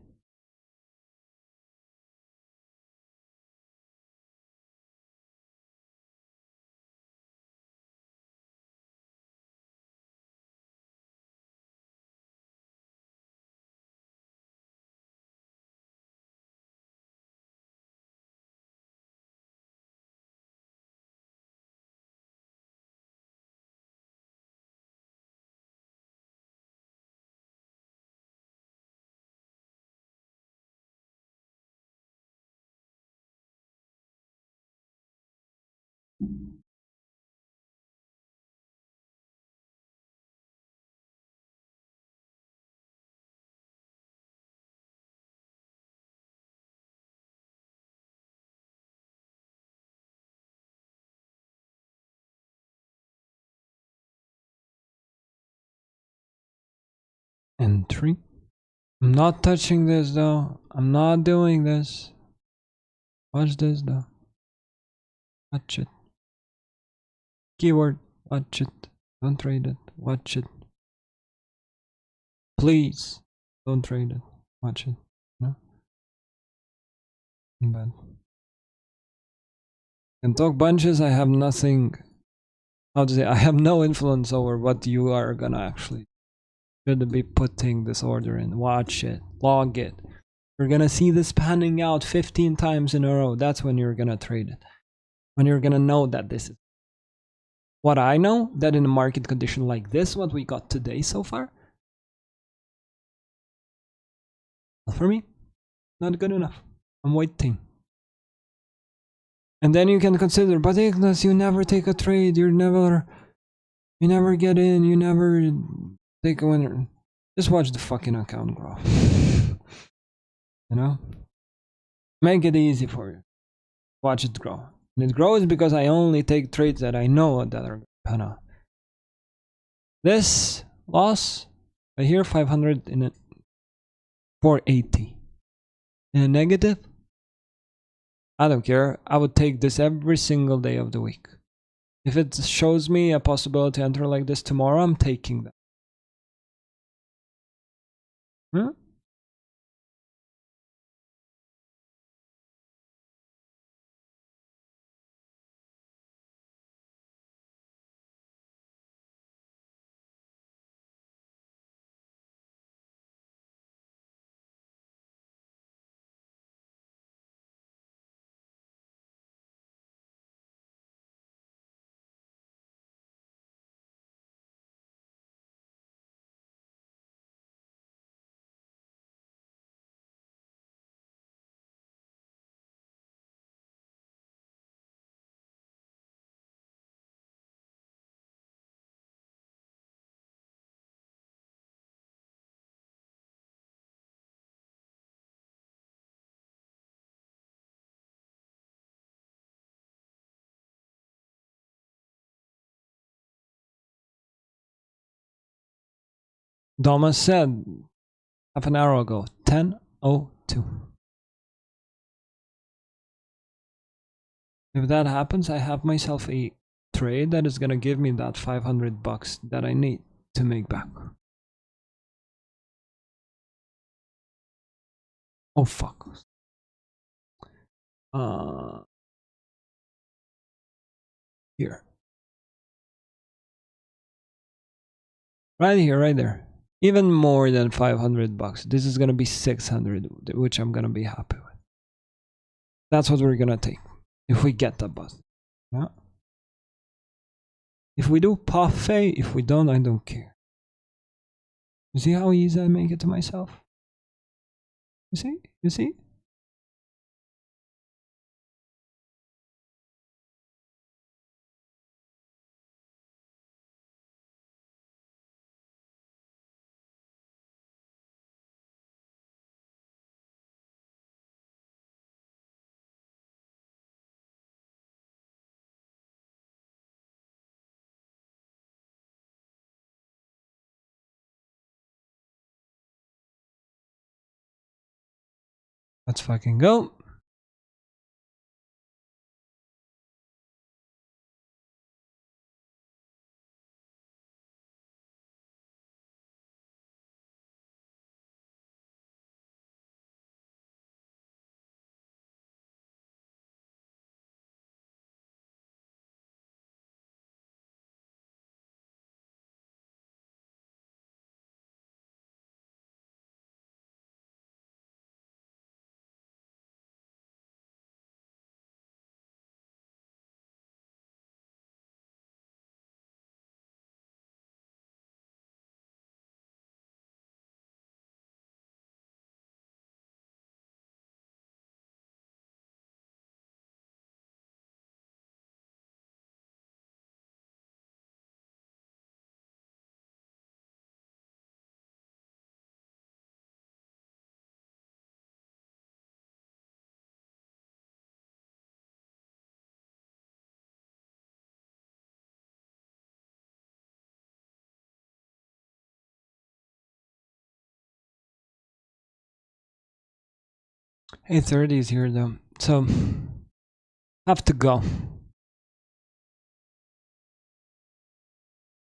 Entry. I'm not touching this though. I'm not doing this. Watch this though. Watch it. Keyword. Watch it. Don't trade it. Watch it. Please. Don't trade it. Watch it. No? Bad. And talk bunches, I have nothing. How to say? I have no influence over what you are gonna actually. Should be putting this order in. Watch it. Log it. You're gonna see this panning out 15 times in a row. That's when you're gonna trade it. When you're gonna know that this is. What I know, that in a market condition like this, what we got today so far, for me, not good enough. I'm waiting. And then you can consider, but Ignas, you never take a trade. You're never You never get in, you never take a winner. Just watch the fucking account grow. You know? Make it easy for you. Watch it grow. And it grows because I only take trades that I know that are gonna. This loss right here, 500 in a 480. In a negative, I don't care. I would take this every single day of the week. If it shows me a possibility to enter like this tomorrow, I'm taking that. Hmm? Thomas said half an hour ago, 10:02. If that happens, I have myself a trade that is gonna give me that $500 that I need to make back. Oh fuck. Here. Right here, right there. Even more than $500. This is gonna be 600, which I'm gonna be happy with. That's what we're gonna take if we get the bus. Yeah. If we do, parfait. If we don't, I don't care. You see how easy I make it to myself? You see? You see? Let's fucking go. Hey, 30 is here though. So, have to go.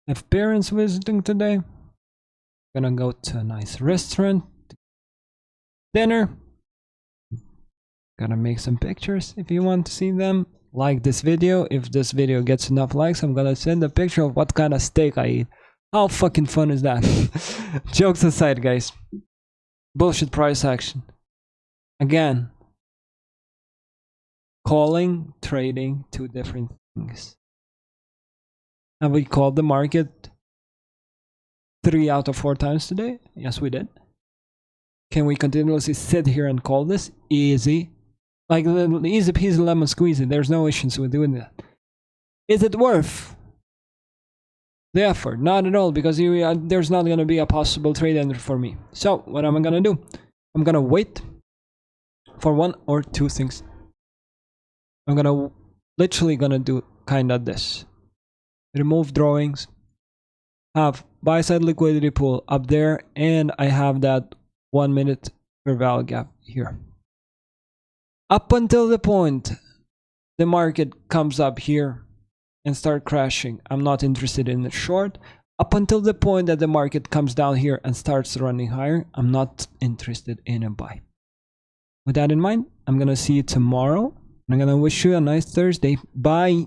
Have parents visiting today. Gonna go to a nice restaurant. Dinner. Gonna make some pictures if you want to see them. Like this video. If this video gets enough likes, I'm gonna send a picture of what kind of steak I eat. How fucking fun is that? Jokes aside, guys. Bullshit price action. Again. Calling, trading, two different things. Have we called the market 3 out of 4 times today? Yes, we did. Can we continuously sit here and call this? Easy. Like easy peasy lemon squeezy. There's no issues with doing that. Is it worth the effort. Not at all, because there's not going to be a possible trade enter for me. So what am I going to do? I'm going to wait for one or two things. I'm literally gonna do kind of this. Remove drawings, have buy side liquidity pool up there, and I have that 1 minute fair value gap here. Up until the point the market comes up here and start crashing, I'm not interested in the short. Up until the point that the market comes down here and starts running higher, I'm not interested in a buy. With that in mind, I'm gonna see you tomorrow. I'm gonna wish you a nice Thursday. Bye.